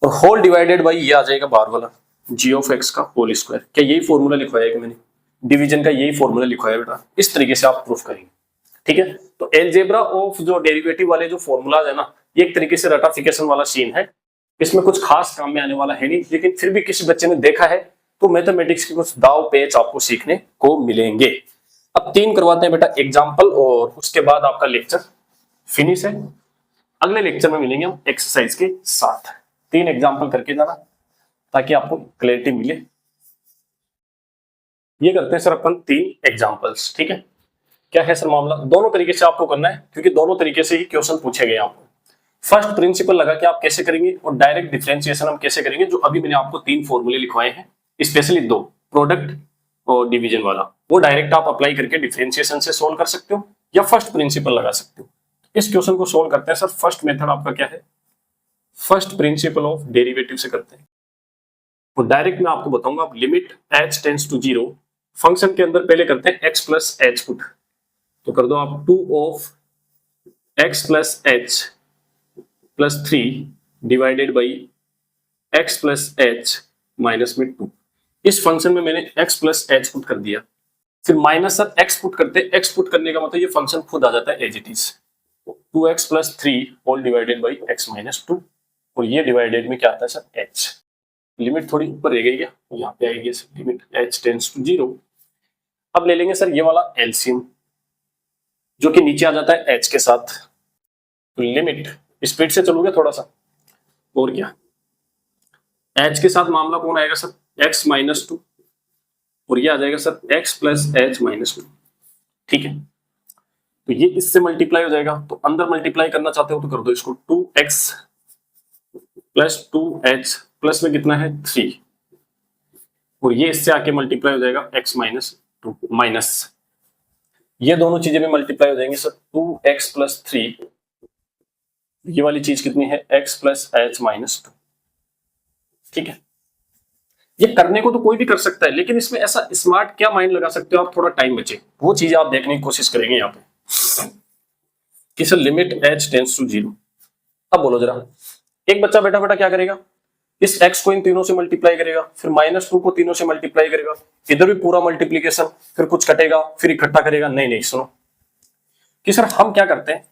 और होल डिवाइडेड बाई ये आ जाएगा बाहर वाला जी ऑफ एक्स का होल स्क्वायर। क्या यही फॉर्मूला लिखवाया है कि मैंने, डिवीजन का यही फॉर्मूला लिखवाया बेटा, इस तरीके से आप प्रूफ करेंगे, ठीक है। तो एलजेब्रा ऑफ जो डेरिवेटिव वाले जो फॉर्मूलाज है ना, ये एक तरीके से रटाफिकेशन वाला सीन है, इसमें कुछ खास काम में आने वाला है नहीं, लेकिन फिर भी किसी बच्चे ने देखा है तो मैथमेटिक्स के कुछ दाव पेच आपको सीखने को मिलेंगे। अब 3 करवाते हैं बेटा एग्जाम्पल, और उसके बाद आपका लेक्चर फिनिश है। अगले लेक्चर में मिलेंगे हम एक्सरसाइज के साथ। 3 एग्जाम्पल करके जाना ताकि आपको क्लैरिटी मिले। ये करते हैं सर अपन 3 एग्जाम्पल्स, ठीक है। क्या है सर मामला, दोनों तरीके से आपको करना है, क्योंकि दोनों तरीके से ही क्वेश्चन पूछे गए आपको। फर्स्ट प्रिंसिपल लगा कि आप कैसे करेंगे, और डायरेक्ट डिफरेंशिएशन हम कैसे करेंगे, जो अभी मैंने आपको 3 फॉर्मूले लिखवाए हैं, स्पेशली 2, प्रोडक्ट और डिवीजन वाला, वो डायरेक्ट आप अप्लाई करके डिफरेंशिएशन से सोल्व कर सकते हो, या फर्स्ट प्रिंसिपल लगा सकते हो। इस क्वेश्चन को सोल्व करते हैं सर, फर्स्ट मेथड आपका क्या है, फर्स्ट प्रिंसिपल ऑफ डेरिवेटिव से करते हैं। और डायरेक्ट मैं आपको बताऊंगा, आप limit h tends to zero, function के अंदर पहले करते हैं x प्लस h पुट, तो कर दो आप 2 of x plus h plus 3 divided by x plus h minus में 2। इस फंक्शन में मैंने x प्लस h पुट कर दिया, फिर माइनस सर x पुट करते, x पुट करने का मतलब ये फंक्शन खुद आ जाता है as it is, 2x plus 3 whole divided by x minus 2, और ये डिवाइडेड में क्या आता है सर h। लिमिट थोड़ी ऊपर रह गई क्या, यहाँ पे आएगी limit h tends to zero. अब ले लेंगे सर ये वाला एलसीएम, जो कि नीचे आ जाता है h के साथ, तो लिमिट स्पीड से चलोगे थोड़ा सा, और क्या h के साथ मामला कौन आएगा सर, x माइनस 2, और ये आ जाएगा sir x plus h minus 2, ठीक है। तो ये इससे मल्टीप्लाई हो जाएगा, तो अंदर मल्टीप्लाई करना चाहते हो तो कर दो इसको, 2x प्लस 2h प्लस में कितना है 3, और ये इससे आके मल्टीप्लाई हो जाएगा x माइनस टू माइनस, ये दोनों चीजें भी मल्टीप्लाई हो जाएंगी सर 2x प्लस 3, ये वाली चीज कितनी है x plus H minus two. ठीक है, ये करने को तो कोई भी कर सकता है, लेकिन इसमें ऐसा स्मार्ट क्या माइंड लगा सकते हो आप, थोड़ा टाइम बचे, वो चीज आप देखने की कोशिश करेंगे यहाँ पे कि sir limit h tends to 0। अब बोलो जरा, एक बच्चा बैठा बैठा क्या करेगा, इस x को इन तीनों से मल्टीप्लाई करेगा, फिर -2 को तीनों से मल्टीप्लाई करेगा, इधर भी पूरा मल्टीप्लीकेशन, फिर कुछ कटेगा, फिर इकट्ठा करेगा। नहीं नहीं, सुनो कि सर हम क्या करते हैं,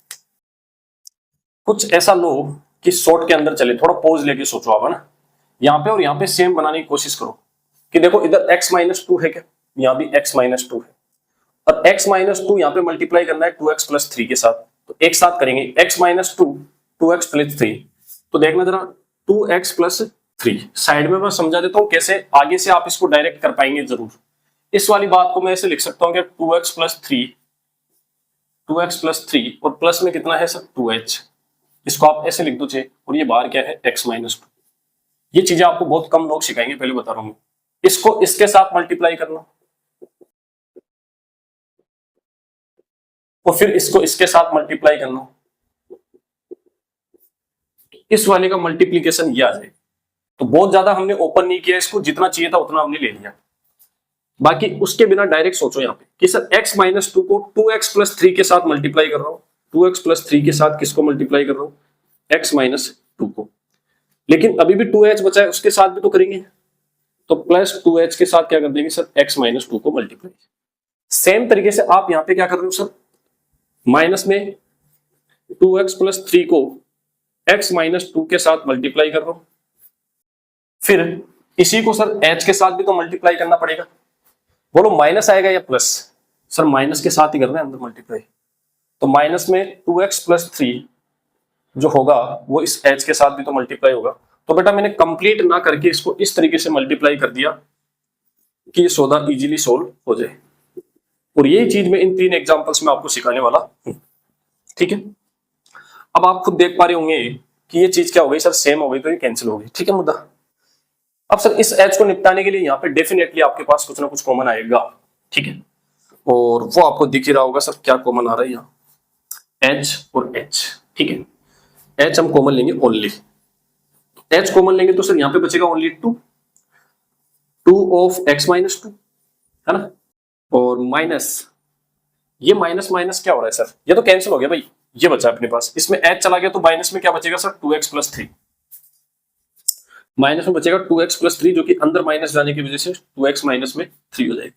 कुछ ऐसा लो कि शॉर्ट के अंदर चले, थोड़ा पोज लेके सोचो आप, है ना, यहाँ पे और यहाँ पे सेम बनाने की कोशिश करो कि देखो इधर x माइनस टू है क्या, यहाँ भी x माइनस टू है, और x माइनस टू यहाँ पे मल्टीप्लाई करना है 2x प्लस 3 के साथ, तो एक साथ करेंगे x minus two 2x plus 3, तो देखना जरा 2x प्लस 3 साइड में मैं समझा देता हूँ कैसे, आगे से आप इसको डायरेक्ट कर पाएंगे जरूर। इस वाली बात को मैं ऐसे लिख सकता हूँ कि 2x प्लस 3 और प्लस में कितना है सर 2h, इसको आप ऐसे लिख दो चाहिए, और ये बाहर क्या है x माइनस टू। ये चीजें आपको बहुत कम लोग सिखाएंगे, पहले बता रहा हूं। इसको इसके साथ मल्टीप्लाई करना और फिर इसको इसके साथ मल्टीप्लाई करना, इस वाले का मल्टीप्लीकेशन ये आ जाए। तो बहुत ज्यादा हमने ओपन नहीं किया इसको, जितना चाहिए था उतना हमने ले लिया। बाकी उसके बिना डायरेक्ट सोचो यहाँ पे कि सर x माइनस टू को 2x प्लस 3 के साथ मल्टीप्लाई कर रहा हूं, 2x प्लस 3 के साथ किसको मल्टीप्लाई कर रहा हूं, x माइनस टू को, लेकिन अभी भी 2h बचा है, उसके साथ भी तो करेंगे, तो प्लस 2h के साथ क्या कर देंगे सर x माइनस टू को मल्टीप्लाई। सेम तरीके से आप यहाँ पे क्या कर रहे हो सर, माइनस में 2x प्लस 3 को x माइनस टू के साथ मल्टीप्लाई कर रहा हूं, फिर इसी को सर h के साथ भी तो मल्टीप्लाई करना पड़ेगा। बोलो माइनस आएगा या प्लस, सर माइनस के साथ ही कर रहे हैं अंदर मल्टीप्लाई, तो माइनस में 2x प्लस 3 जो होगा वो इस h के साथ भी तो मल्टीप्लाई होगा। तो बेटा मैंने कंप्लीट ना करके इसको इस तरीके से मल्टीप्लाई कर दिया कि ये सौदा इजीली सोल्व हो जाए, और यही चीज मैं इन 3 एग्जांपल्स में आपको सिखाने वाला हूं। ठीक है, अब आप खुद देख पा रहे होंगे कि ये चीज क्या हो गई सर, सेम हो गई, तो ये कैंसिल हो गई। ठीक है मुद्दा। अब सर इस h को निपटाने के लिए यहाँ पे डेफिनेटली आपके पास कुछ ना कुछ कॉमन आएगा। ठीक है, और वो आपको दिख ही रहा होगा सर क्या कॉमन आ रहा है यहाँ, h और h। ठीक है, h हम कॉमन लेंगे ओनली, h कॉमन लेंगे तो सर यहाँ पे बचेगा only 2 of x minus two, है ना, और माइनस, ये माइनस माइनस क्या हो रहा है सर, ये तो कैंसिल हो गया भाई, ये बचा अपने पास, इसमें h चला गया तो माइनस में क्या बचेगा सर 2x प्लस 3, माइनस में बचेगा 2x प्लस 3, जो कि अंदर माइनस जाने की वजह से 2x माइनस में 3 हो जाएगा।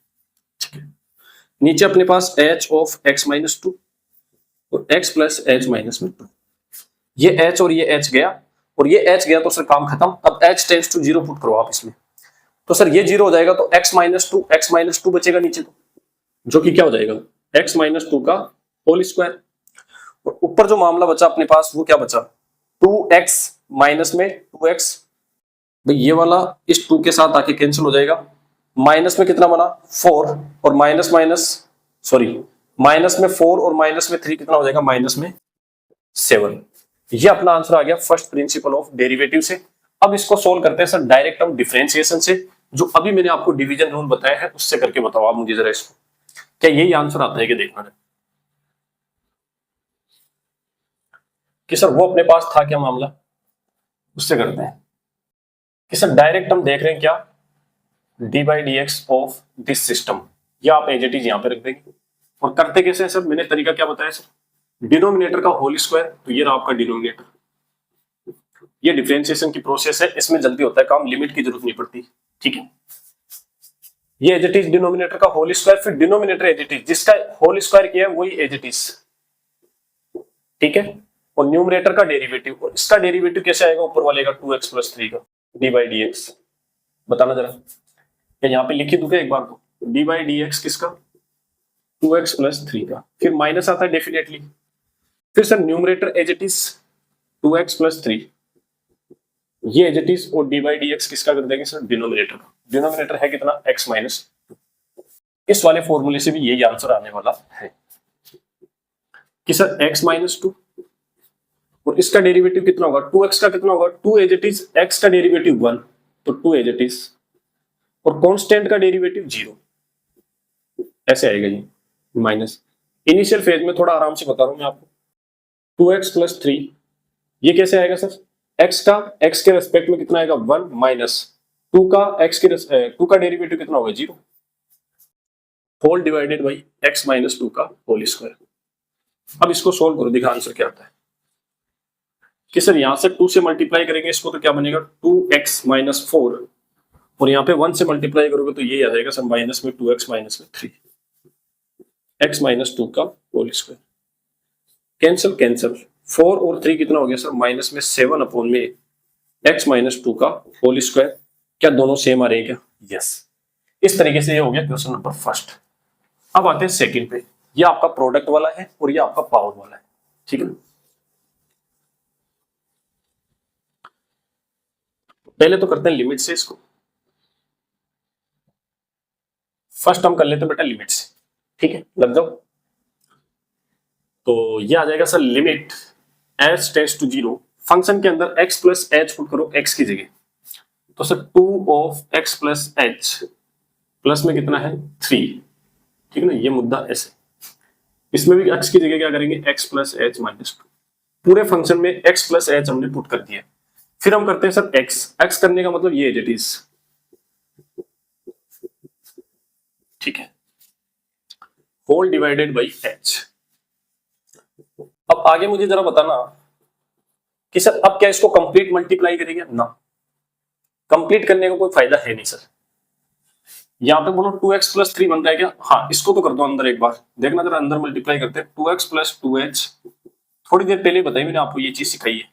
ठीक है, नीचे अपने पास h of x minus two और x प्लस h माइनस में 2, ये h और ये h गया, और ये h गया तो सर काम खत्म। अब h टेंड्स टू 0 पुट करो आप इसमें, तो सर ये 0 हो जाएगा, तो x माइनस टू बचेगा नीचे, तो जो कि क्या हो जाएगा x माइनस टू का होल स्क्वायर, और ऊपर जो मामला बचा अपने पास वो क्या बचा 2x माइनस में 2x, भाई ये वाला इस 2 के साथ आके कैंसिल हो जाएगा, माइनस में कितना बना 4 और माइनस में 4 और माइनस में 3 कितना हो जाएगा माइनस में 7। ये अपना आंसर आ गया फर्स्ट प्रिंसिपल ऑफ डेरिवेटिव से। अब इसको सोल्व करते हैं सर डायरेक्ट हम डिफरेंशिएशन से, जो अभी मैंने आपको डिवीजन रूल बताया है उससे करके बताओ आप मुझे जरा इसको, क्या यही आंसर आता है कि देखना है कि सर वो अपने पास था क्या मामला, उससे करते हैं कि सर डायरेक्ट हम देख रहे हैं क्या D by D x of this system, या आप एज इट इज यहां पे रख देंगे। और करते कैसे सर, मैंने तरीका क्या बताया सर, डिनोमिनेटर का होल स्क्वायर, तो ये रहा आपका डिनोमिनेटर। ये डिफरेंशिएशन की प्रोसेस है, इसमें जल्दी होता है काम, लिमिट की जरूरत नहीं पड़ती। ठीक है, ये एज इट इज डिनोमिनेटर का होल स्क्वायर, फिर डिनोमिनेटर एज इट इज, जिसका होल स्क्वायर किया है वही एज इट इज। ठीक है, और न्यूमरेटर का डेरिवेटिव, और इसका डेरिवेटिव कैसे आएगा ऊपर वाले का 2x प्लस 3 का डी बाई डी एक्स, बताना जरा, क्या यहाँ पे लिखी दूंगा एक बार, तो डी बाई डी एक्स किसका 2x प्लस 3 का, फिर माइनस आता है डेफिनेटली, फिर sir numerator as it is 2x plus 3, ये एज इट इज, और डी बाई डी एक्स किसका कर देंगे सर डिनोमिनेटर का, डिनोमिनेटर है कितना x माइनस, इस वाले फॉर्मूले से भी यही आंसर आने वाला है कि सर x माइनस टू, और इसका डेरिवेटिव कितना होगा 2x का कितना होगा 2 एज इट इज, x का डेरिवेटिव 1, तो 2 एज इट इज और कांस्टेंट का डेरिवेटिव 0, ऐसे आएगा जी माइनस। इनिशियल फेज में थोड़ा आराम से बता रहा हूं मैं आपको, 2x + 3 ये कैसे आएगा सर, x के रेस्पेक्ट में कितना आएगा 1 माइनस 2 का डेरिवेटिव कितना होगा 0 होल डिवाइडेड बाई x - 2 का होल स्क्वायर। अब इसको सोल्व करो, दिखा आंसर क्या आता है कि सर यहां से 2 से मल्टीप्लाई करेंगे इसको तो क्या बनेगा 2x - 4 और यहाँ पे 1 से मल्टीप्लाई करोगे तो ये आ जाएगा सर माइनस में 2x - 3 x - 2 का होल स्क्वायर। कैंसिल 4 और 3 कितना हो गया सर माइनस में 7 अपॉन में x - 2 का होल स्क्वायर। क्या दोनों सेम आ रहे हैं क्या, यस। इस तरीके से ये हो गया क्वेश्चन नंबर फर्स्ट। अब आते हैं सेकंड पे, ये आपका प्रोडक्ट वाला है और ये आपका पावर वाला है, ठीक है। पहले तो करते हैं लिमिट से इसको, फर्स्ट हम कर लेते हैं बेटा लिमिट से, ठीक है, लग जाओ। तो ये आ जाएगा sir limit h tends to 0, function के अंदर x + h पुट करो x की जगह, तो sir 2 of x + h plus में कितना है 3, ठीक है ना, ये मुद्दा ऐसे। इसमें भी x की जगह क्या करेंगे x + h - 2, पूरे फंक्शन में x + h हमने पुट कर दिया। फिर हम करते हैं सर x करने का मतलब ये इट इज, ठीक है, होल डिवाइडेड बाई h। अब आगे मुझे जरा बताना कि सर अब क्या इसको कंप्लीट मल्टीप्लाई करेंगे ना, कंप्लीट करने का कोई फायदा है नहीं सर। यहां पे बोलो 2x + 3 बन रहा है क्या, हाँ इसको तो कर दो अंदर, एक बार देखना जरा अंदर मल्टीप्लाई करते हैं 2x + 2h, थोड़ी देर पहले बताई मैंने आपको ये चीज सिखाई है,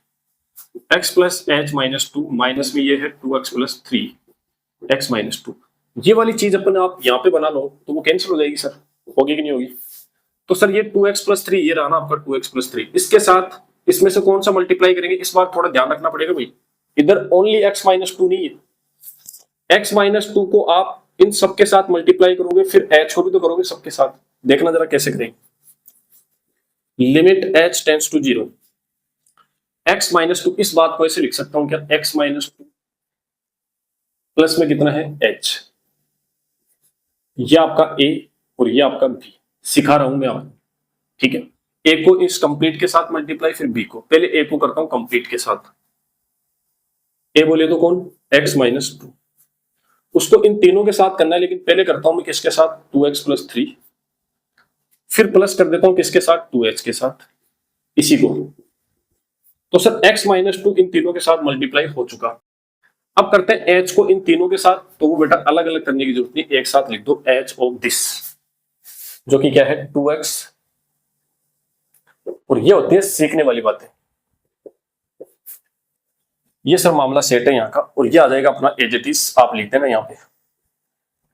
x + h - 2 माइनस में ये है 2x + 3 x - 2, ये वाली चीज अपन आप यहाँ पे बना लो तो वो कैंसिल हो जाएगी सर, होगी कि नहीं होगी। तो सर ये 2x + 3 ये रहा ना आपका 2x + 3, इसके साथ इसमें से कौन सा मल्टीप्लाई करेंगे, इस बार थोड़ा ध्यान रखना पड़ेगा भाई, इधर ओनली x - 2 नहीं है, x - 2 को आप इन सबके साथ मल्टीप्लाई करोगे फिर h को भी तो करोगे सबके साथ, देखना जरा कैसे करेंगे। Limit h tends to 0, x - 2, इस बात को ऐसे लिख सकता हूं क्या x - 2 प्लस में कितना है h, ये आपका a और ये आपका b, सिखा रहा हूं मैं आपको, ठीक है। a को इस कंप्लीट के साथ मल्टीप्लाई फिर b को, पहले a को करता हूं कंप्लीट के साथ, a बोले तो कौन x - 2, उसको इन तीनों के साथ करना है, लेकिन पहले करता हूं मैं किसके साथ 2x + 3, फिर प्लस कर देता हूं किसके साथ 2h के साथ, इसी को। तो सर x - 2 इन तीनों के साथ मल्टीप्लाई हो चुका। अब करते हैं h को इन तीनों के साथ, तो वो बेटा अलग अलग करने की जरूरत नहीं, एक साथ लिख दो h ऑफ दिस, जो कि क्या है 2x, और ये होती है सीखने वाली बातें। ये सर मामला सेट है यहाँ का, और ये आ जाएगा अपना एज इट इज, आप लिख देना यहाँ पे,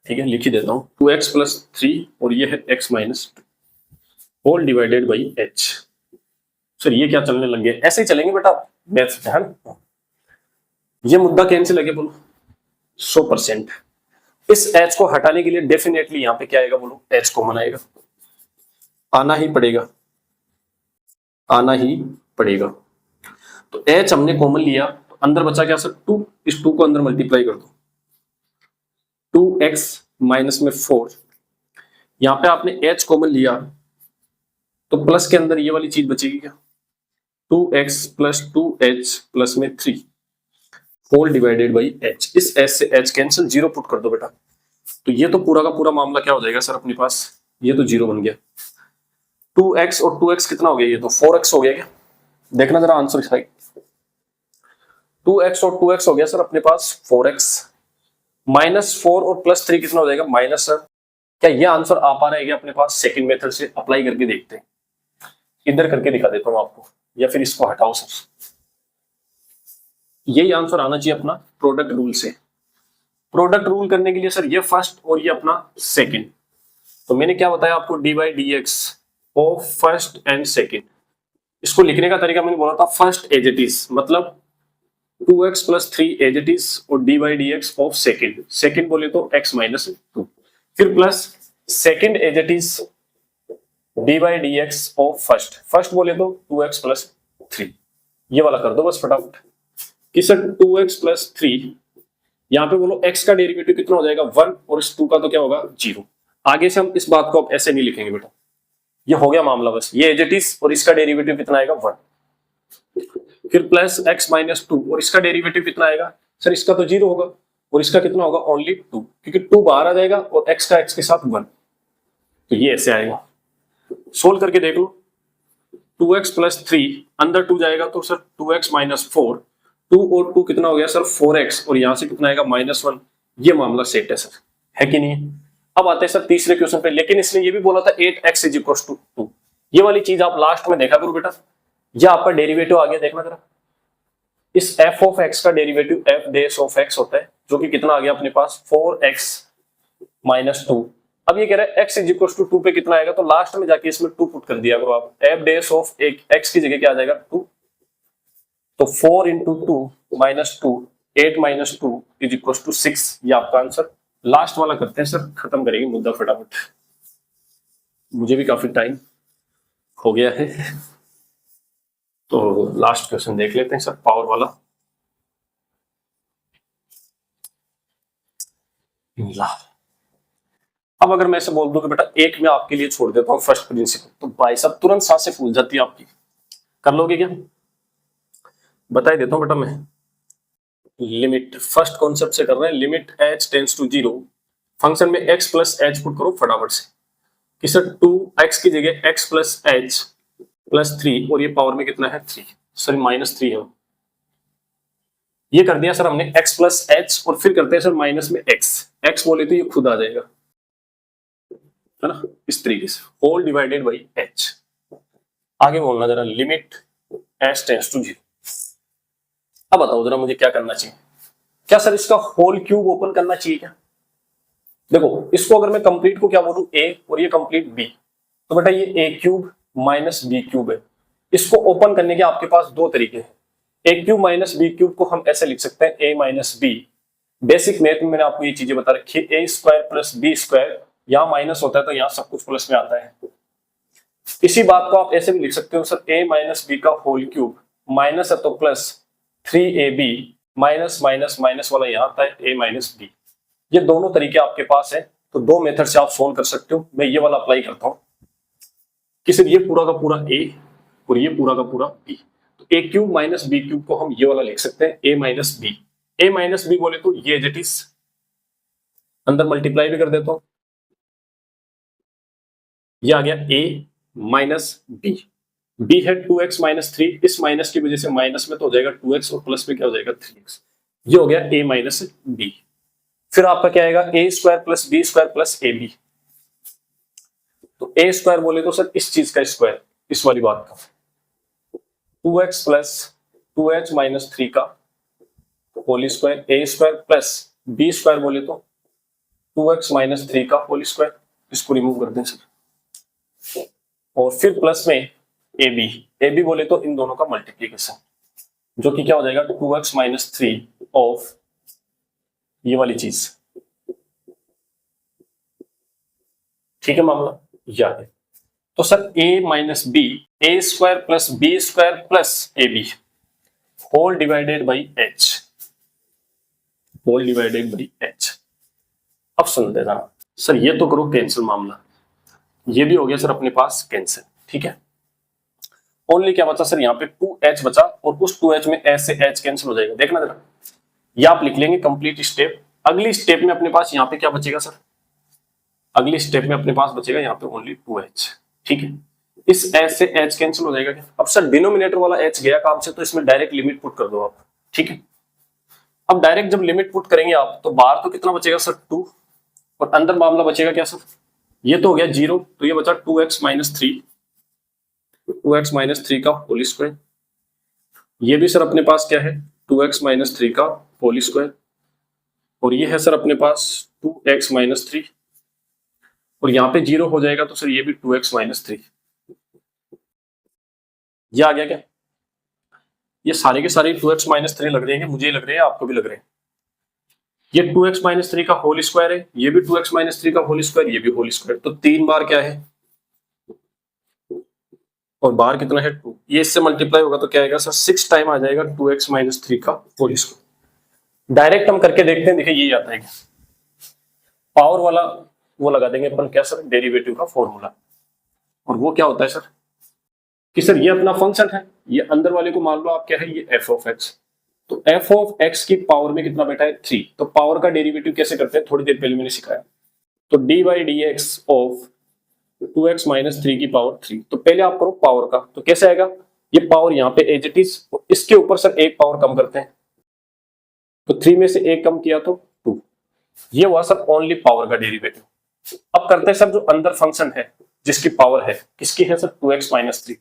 ठीक है, लिख ही देता हूँ 2x + 3 और ये है x - 2 whole divided by h। Sir ये क्या चलने लग गया, ऐसे ही चलेंगे बेटा मैथ्स है ना। ये मुद्दा कैंसिल लगे बोलो 100%। इस h को हटाने के लिए डेफिनेटली यहाँ पे क्या आएगा बोलो, h कॉमन आएगा, आना ही पड़ेगा, आना ही पड़ेगा। तो h हमने कॉमन लिया, तो अंदर बचा क्या सर 2, इस 2 को अंदर मल्टीप्लाई कर दो, 2x माइनस में 4, यहां पे आपने h कॉमन लिया तो प्लस के अंदर ये वाली चीज बचेगी क्या 2x + 2h प्लस में 3 होल डिवाइडेड बाई h। इस h से h कैंसिल, 0 पुट कर दो बेटा, तो ये तो पूरा का पूरा मामला क्या हो जाएगा सर अपने पास, ये तो 0 बन गया। 2x और 2x कितना हो गया, ये तो 4x हो गया क्या, देखना जरा आंसर साइड, 2x और 2x हो गया सर अपने पास 4x, -4 और +3 कितना हो जाएगा माइनस। सर क्या ये आंसर आ पा रहा है क्या अपने पास, सेकंड मेथड से अप्लाई करके देखते हैं, इधर करके दिखा देता हूं आपको, या फिर इसको हटाओ सर, यही आंसर आना चाहिए अपना प्रोडक्ट रूल से। प्रोडक्ट रूल करने के लिए सर ये फर्स्ट और ये अपना सेकंड, तो मैंने क्या बताया आपको dy/dx of first and second, इसको लिखने का तरीका मैंने बोला था फर्स्ट एज इट इज, मतलब 2x + 3 एज इट इज, और dy/dx ऑफ सेकंड, सेकंड बोले तो x - 2, फिर plus second as it is dy/dx of first, first बोले तो 2x + 3, ये वाला कर दो बस फटाफट कि सर 2x + 3 यहाँ पे बोलो x का डेरिवेटिव कितना हो जाएगा 1 और इस 2 का तो क्या होगा 0। आगे से हम इस बात को अब ऐसे नहीं लिखेंगे बेटा, ये हो गया मामला बस, ये एज इट इज, और इसका डेरिवेटिव कितना आएगा 1। फिर प्लस x माइनस 2 और इसका डेरिवेटिव कितना आएगा सर, इसका तो 0 होगा और इसका कितना होगा ओनली 2, क्योंकि 2 बाहर आ जाएगा और x का x के साथ 1, तो ये ऐसे आएगा। सोल्व करके देख लो, 2x प्लस 3 अंदर 2 जाएगा तो सर 2x माइनस 4, 2 और 2 कितना हो गया सर 4x, और यहां से कितना आएगा -1। ये मामला सेट है सर, है कि नहीं। अब आते हैं सर तीसरे क्वेश्चन पे, लेकिन इसने ये भी बोला था 8x इज इक्वल टू 2। ये वाली चीज आप लास्ट में देखा करो बेटा, यह आपका डेरिवेटिव आ गया, देखना जरा। इस f ऑफ x का derivative f dash of x होता है, जो कि कितना आ गया अपने पास 4x माइनस 2। अब ये कह रहा है x इज इक्वल टू 2 पे कितना आएगा, तो लास्ट में जाके इसमें 2 पुट कर दिया करो आप, f डैश ऑफ x की जगह क्या आ जाएगा 2, तो 4 into 2 minus 2, 8 minus 2 is equal to 6। ये आपका आंसर। लास्ट वाला करते हैं सर, खत्म करेंगे मुद्दा फटाफट, मुझे भी काफी टाइम हो गया है। तो लास्ट क्वेश्चन देख लेते हैं सर, पावर वाला। अब अगर मैं ऐसे बोल दूं कि बेटा एक मैं आपके लिए छोड़ देता हूं फर्स्ट प्रिंसिपल, तो भाई साहब तुरंत सांसें फूल जाती है आपकी, कर लोगे क्या? बता ही देता हूं बेटा मैं। लिमिट फर्स्ट कॉन्सेप्ट से कर रहे हैं, limit h tends to 0, function में x प्लस h पुट करो फटाफट से, कि सर 2x की जगह x प्लस h प्लस 3, और ये पावर में कितना है 3, सॉरी -3 है। ये कर दिया सर हमने x प्लस h, और फिर करते हैं सर माइनस में x बोले तो ये खुद आ जाएगा, है ना, इस तरीके से, होल डिवाइडेड बाई h। आगे बोलना जरा, लिमिट h टेंड्स टू 0। अब बताओ जरा मुझे क्या करना चाहिए, क्या सर इसका होल क्यूब ओपन करना चाहिए क्या? देखो इसको अगर मैं कंप्लीट को क्या बोलूं a और ये कंप्लीट b, तो बेटा ये a cube minus b cube है। इसको ओपन करने के आपके पास दो तरीके हैं, a cube minus b cube को हम ऐसे लिख सकते हैं a minus b। Basic math में मैंने आपको ये चीजें बता रखी है, a square plus b square, यहाँ माइनस होता है तो यहाँ सब कुछ प्लस में आता है। इसी बात को आप ऐसे भी लिख सकते हो सर, a माइनस b का होल क्यूब, माइनस है तो plus 3ab, minus minus minus वाला यहाँ आता है a माइनस b। ये दोनों तरीके आपके पास है, तो दो मेथड से आप सोल्व कर सकते हो। मैं ये वाला अप्लाई करता हूँ कि सिर्फ ये पूरा का पूरा a और ये पूरा का पूरा b, तो a cube minus b cube को हम ये वाला लिख सकते हैं a minus b। a minus b बोले तो ये जेट इज, अंदर मल्टीप्लाई भी कर देता हूं, ये आ गया a माइनस b, b है 2x माइनस 3, इस माइनस की वजह से माइनस में तो हो जाएगा 2x और प्लस में क्या हो जाएगा 3x, ये हो गया a माइनस b। फिर आपका क्या आएगा a square plus b square plus ab, तो a स्क्वायर बोले तो सर इस चीज का स्क्वायर, इस वाली बात का, 2x प्लस 2h माइनस 3 का whole square, a square plus b square बोले तो 2x माइनस 3 का होल स्क्वायर, इसको रिमूव कर दें सर, और फिर प्लस में ab बोले तो इन दोनों का मल्टीप्लीकेशन, जो कि क्या हो जाएगा 2x माइनस 3 ऑफ ये वाली चीज। ठीक है मामला, याद है। तो sir a minus b, a square plus b square plus ab whole divided by h, whole divided by h। अब सुन देना सर, ये तो करो कैंसिल मामला, ये भी हो गया सर अपने पास कैंसिल, ठीक है। ओनली क्या बचा सर, यहाँ पे 2h बचा, और उस 2h में s से h कैंसिल हो जाएगा, देखना जरा, ये आप लिख लेंगे कंप्लीट स्टेप। अगली स्टेप में अपने पास यहाँ पे क्या बचेगा सर, अगली स्टेप में अपने पास बचेगा यहाँ पे ओनली 2h, ठीक है। इस h से h कैंसिल हो जाएगा क्या? अब सर डिनोमिनेटर वाला h गया काम से, तो इसमें डायरेक्ट लिमिट पुट कर दो आप, ठीक है। अब डायरेक्ट जब लिमिट पुट करेंगे आप, तो बाहर तो कितना बचेगा सर 2, और अंदर मामला बचेगा क्या सर, ये तो हो गया 0, तो ये बचा 2x माइनस 3, 2x माइनस 3 का होल स्क्वायर, ये भी सर अपने पास क्या है 2x माइनस 3 का होल स्क्वायर, और ये है सर अपने पास 2x माइनस 3, और यहाँ पे 0 हो जाएगा तो सर ये भी 2x माइनस 3। ये आ गया क्या? ये सारे के सारे 2x माइनस 3 लग रहे हैं, मुझे लग रहे हैं, आपको भी लग रहे हैं। ये 2x माइनस 3 का होल स्क्वायर है, ये भी 2x माइनस 3 का होल स्क्वायर, ये भी होल स्क्वायर, तो 3 बार क्या है, और बाहर कितना है 2, ये इससे मल्टीप्लाई होगा तो क्या आएगा सर 6 टाइम आ जाएगा 2x माइनस 3 का होल स्क्वायर। डायरेक्ट हम करके देखते हैं, देखिए ये आता है क्या, पावर वाला वो लगा देंगे अपन क्या सर, डेरिवेटिव का फॉर्मूला। और वो क्या होता है सर कि सर ये अपना फंक्शन है, ये अंदर वाले को मान लो आप क्या है, ये एफ ऑफ एक्स। तो एफ ऑफ एक्स की पावर में कितना बैठा है 3, तो पावर का डेरिवेटिव कैसे करते हैं थोड़ी देर पहले मैंने सिखाया। तो d by D x of 2x minus 3 की पावर 3। तो पहले आप करो पावर का, तो कैसे आएगा, ये पावर यहाँ पे एज इट इज, इसके ऊपर सर एक पावर कम करते हैं, तो 3 में से एक कम किया तो 2, ये हुआ सर ओनली पावर का डेरिवेटिव। अब करते हैं सर जो अंदर फंक्शन है जिसकी पावर है, किसकी है सर 2x माइनस 3।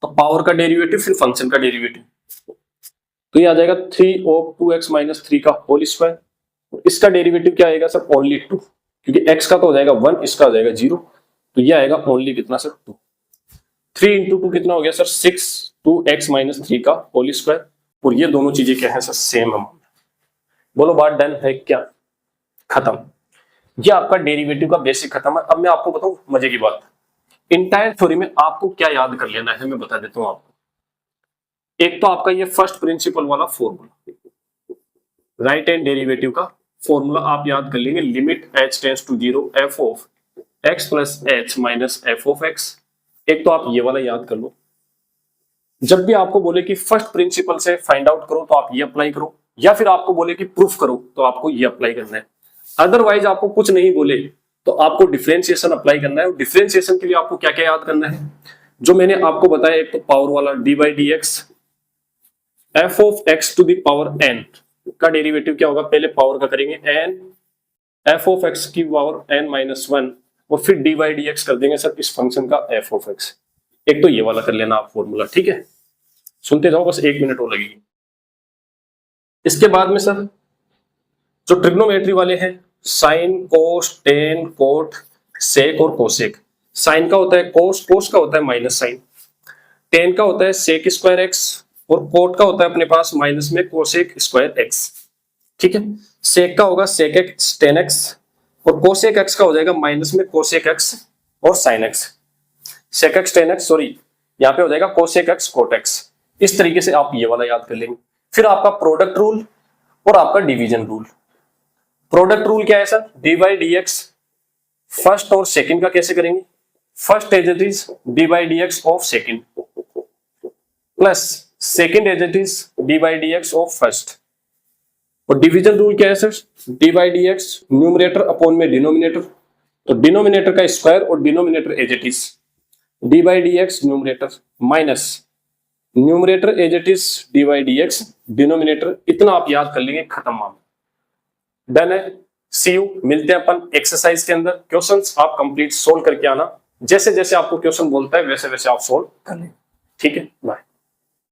तो पावर का डेरिवेटिव फिर फंक्शन का डेरिवेटिव, तो ये आ जाएगा 3 ऑफ 2x माइनस 3 का होल स्क्वायर। इसका डेरिवेटिव क्या आएगा सर ओनली 2, क्योंकि x का तो हो जाएगा 1, इसका हो जाएगा 0, तो ये आएगा ओनली कितना सर 2। 3 इंटू 2 कितना हो गया सर 6, 2x माइनस 3 का होल स्क्वायर। और ये दोनों चीजें क्या है सर सेम अमाउंट। बोलो बात डन है क्या, खत्म। ये आपका डेरिवेटिव का बेसिक खत्म है। अब मैं आपको बताऊं मजे की बात, इंटायर थ्योरी में आपको क्या याद कर लेना है मैं बता देता हूं आपको। एक तो आपका ये फर्स्ट प्रिंसिपल वाला फॉर्मूला, राइट हैंड डेरिवेटिव का फॉर्मूला आप याद कर लेंगे, limit h tends to 0 f of x plus h minus f of x। एक तो आप ये वाला याद कर लो, जब भी आपको बोले कि फर्स्ट प्रिंसिपल से फाइंड आउट करो तो आप ये अप्लाई करो, या फिर आपको बोले कि प्रूफ करो तो आपको ये अप्लाई करना है। अदरवाइज आपको कुछ नहीं बोले तो आपको डिफरेंशिएशन अप्लाई करना है। डिफरेंशिएशन के लिए आपको क्या क्या याद करना है, जो मैंने आपको बताया, एक तो पावर वाला D by D x, F of X to the power N का डेरिवेटिव क्या होगा, पहले पावर का करेंगे एन एफ ऑफ एक्स की पावर एन माइनस 1, और फिर डी बाई डी एक्स कर देंगे सर इस फंक्शन का एफ ऑफ एक्स। एक तो ये वाला कर लेना आप फॉर्मूला, ठीक है, सुनते जाओ बस 1 मिनट और लगेगी। इसके बाद में सर जो ट्रिग्नोमेट्री वाले हैं, sine cos tan cot sec और कोसेक। साइन का होता है कोस, कोस का होता है माइनस साइन, टेन का होता है सेक स्क्वायर एक्स, और कोट का होता है अपने पास माइनस में कोसेक स्क्वायर एक्स। ठीक है, सेक का होगा सेक एक्स टेन एक्स, और कोसेक एक्स का हो जाएगा माइनस में कोसेक एक्स और sine X. Sec x tan X, sorry यहाँ पे हो जाएगा कोसेक एक्स कोट एक्स। इस तरीके से आप ये वाला याद कर लेंगे। फिर आपका प्रोडक्ट रूल और आपका डिवीजन रूल। प्रोडक्ट रूल क्या है sir, D by D X first और सेकंड का कैसे करेंगे, first as it is D by D x of second plus second as it is D by D x of first. और division rule क्या है sir, D by D X numerator upon में denominator, तो denominator का square और denominator as it is D by D X numerator minus numerator as it is D by D x denominator. इतना आप याद कर लेंगे, खत्म मामला, डन है। सी यू, मिलते हैं अपन एक्सरसाइज के अंदर। क्वेश्चंस आप कंप्लीट सोल्व करके आना, जैसे जैसे आपको क्वेश्चन बोलता है वैसे वैसे आप सोल्व कर लें, ठीक है, बाय।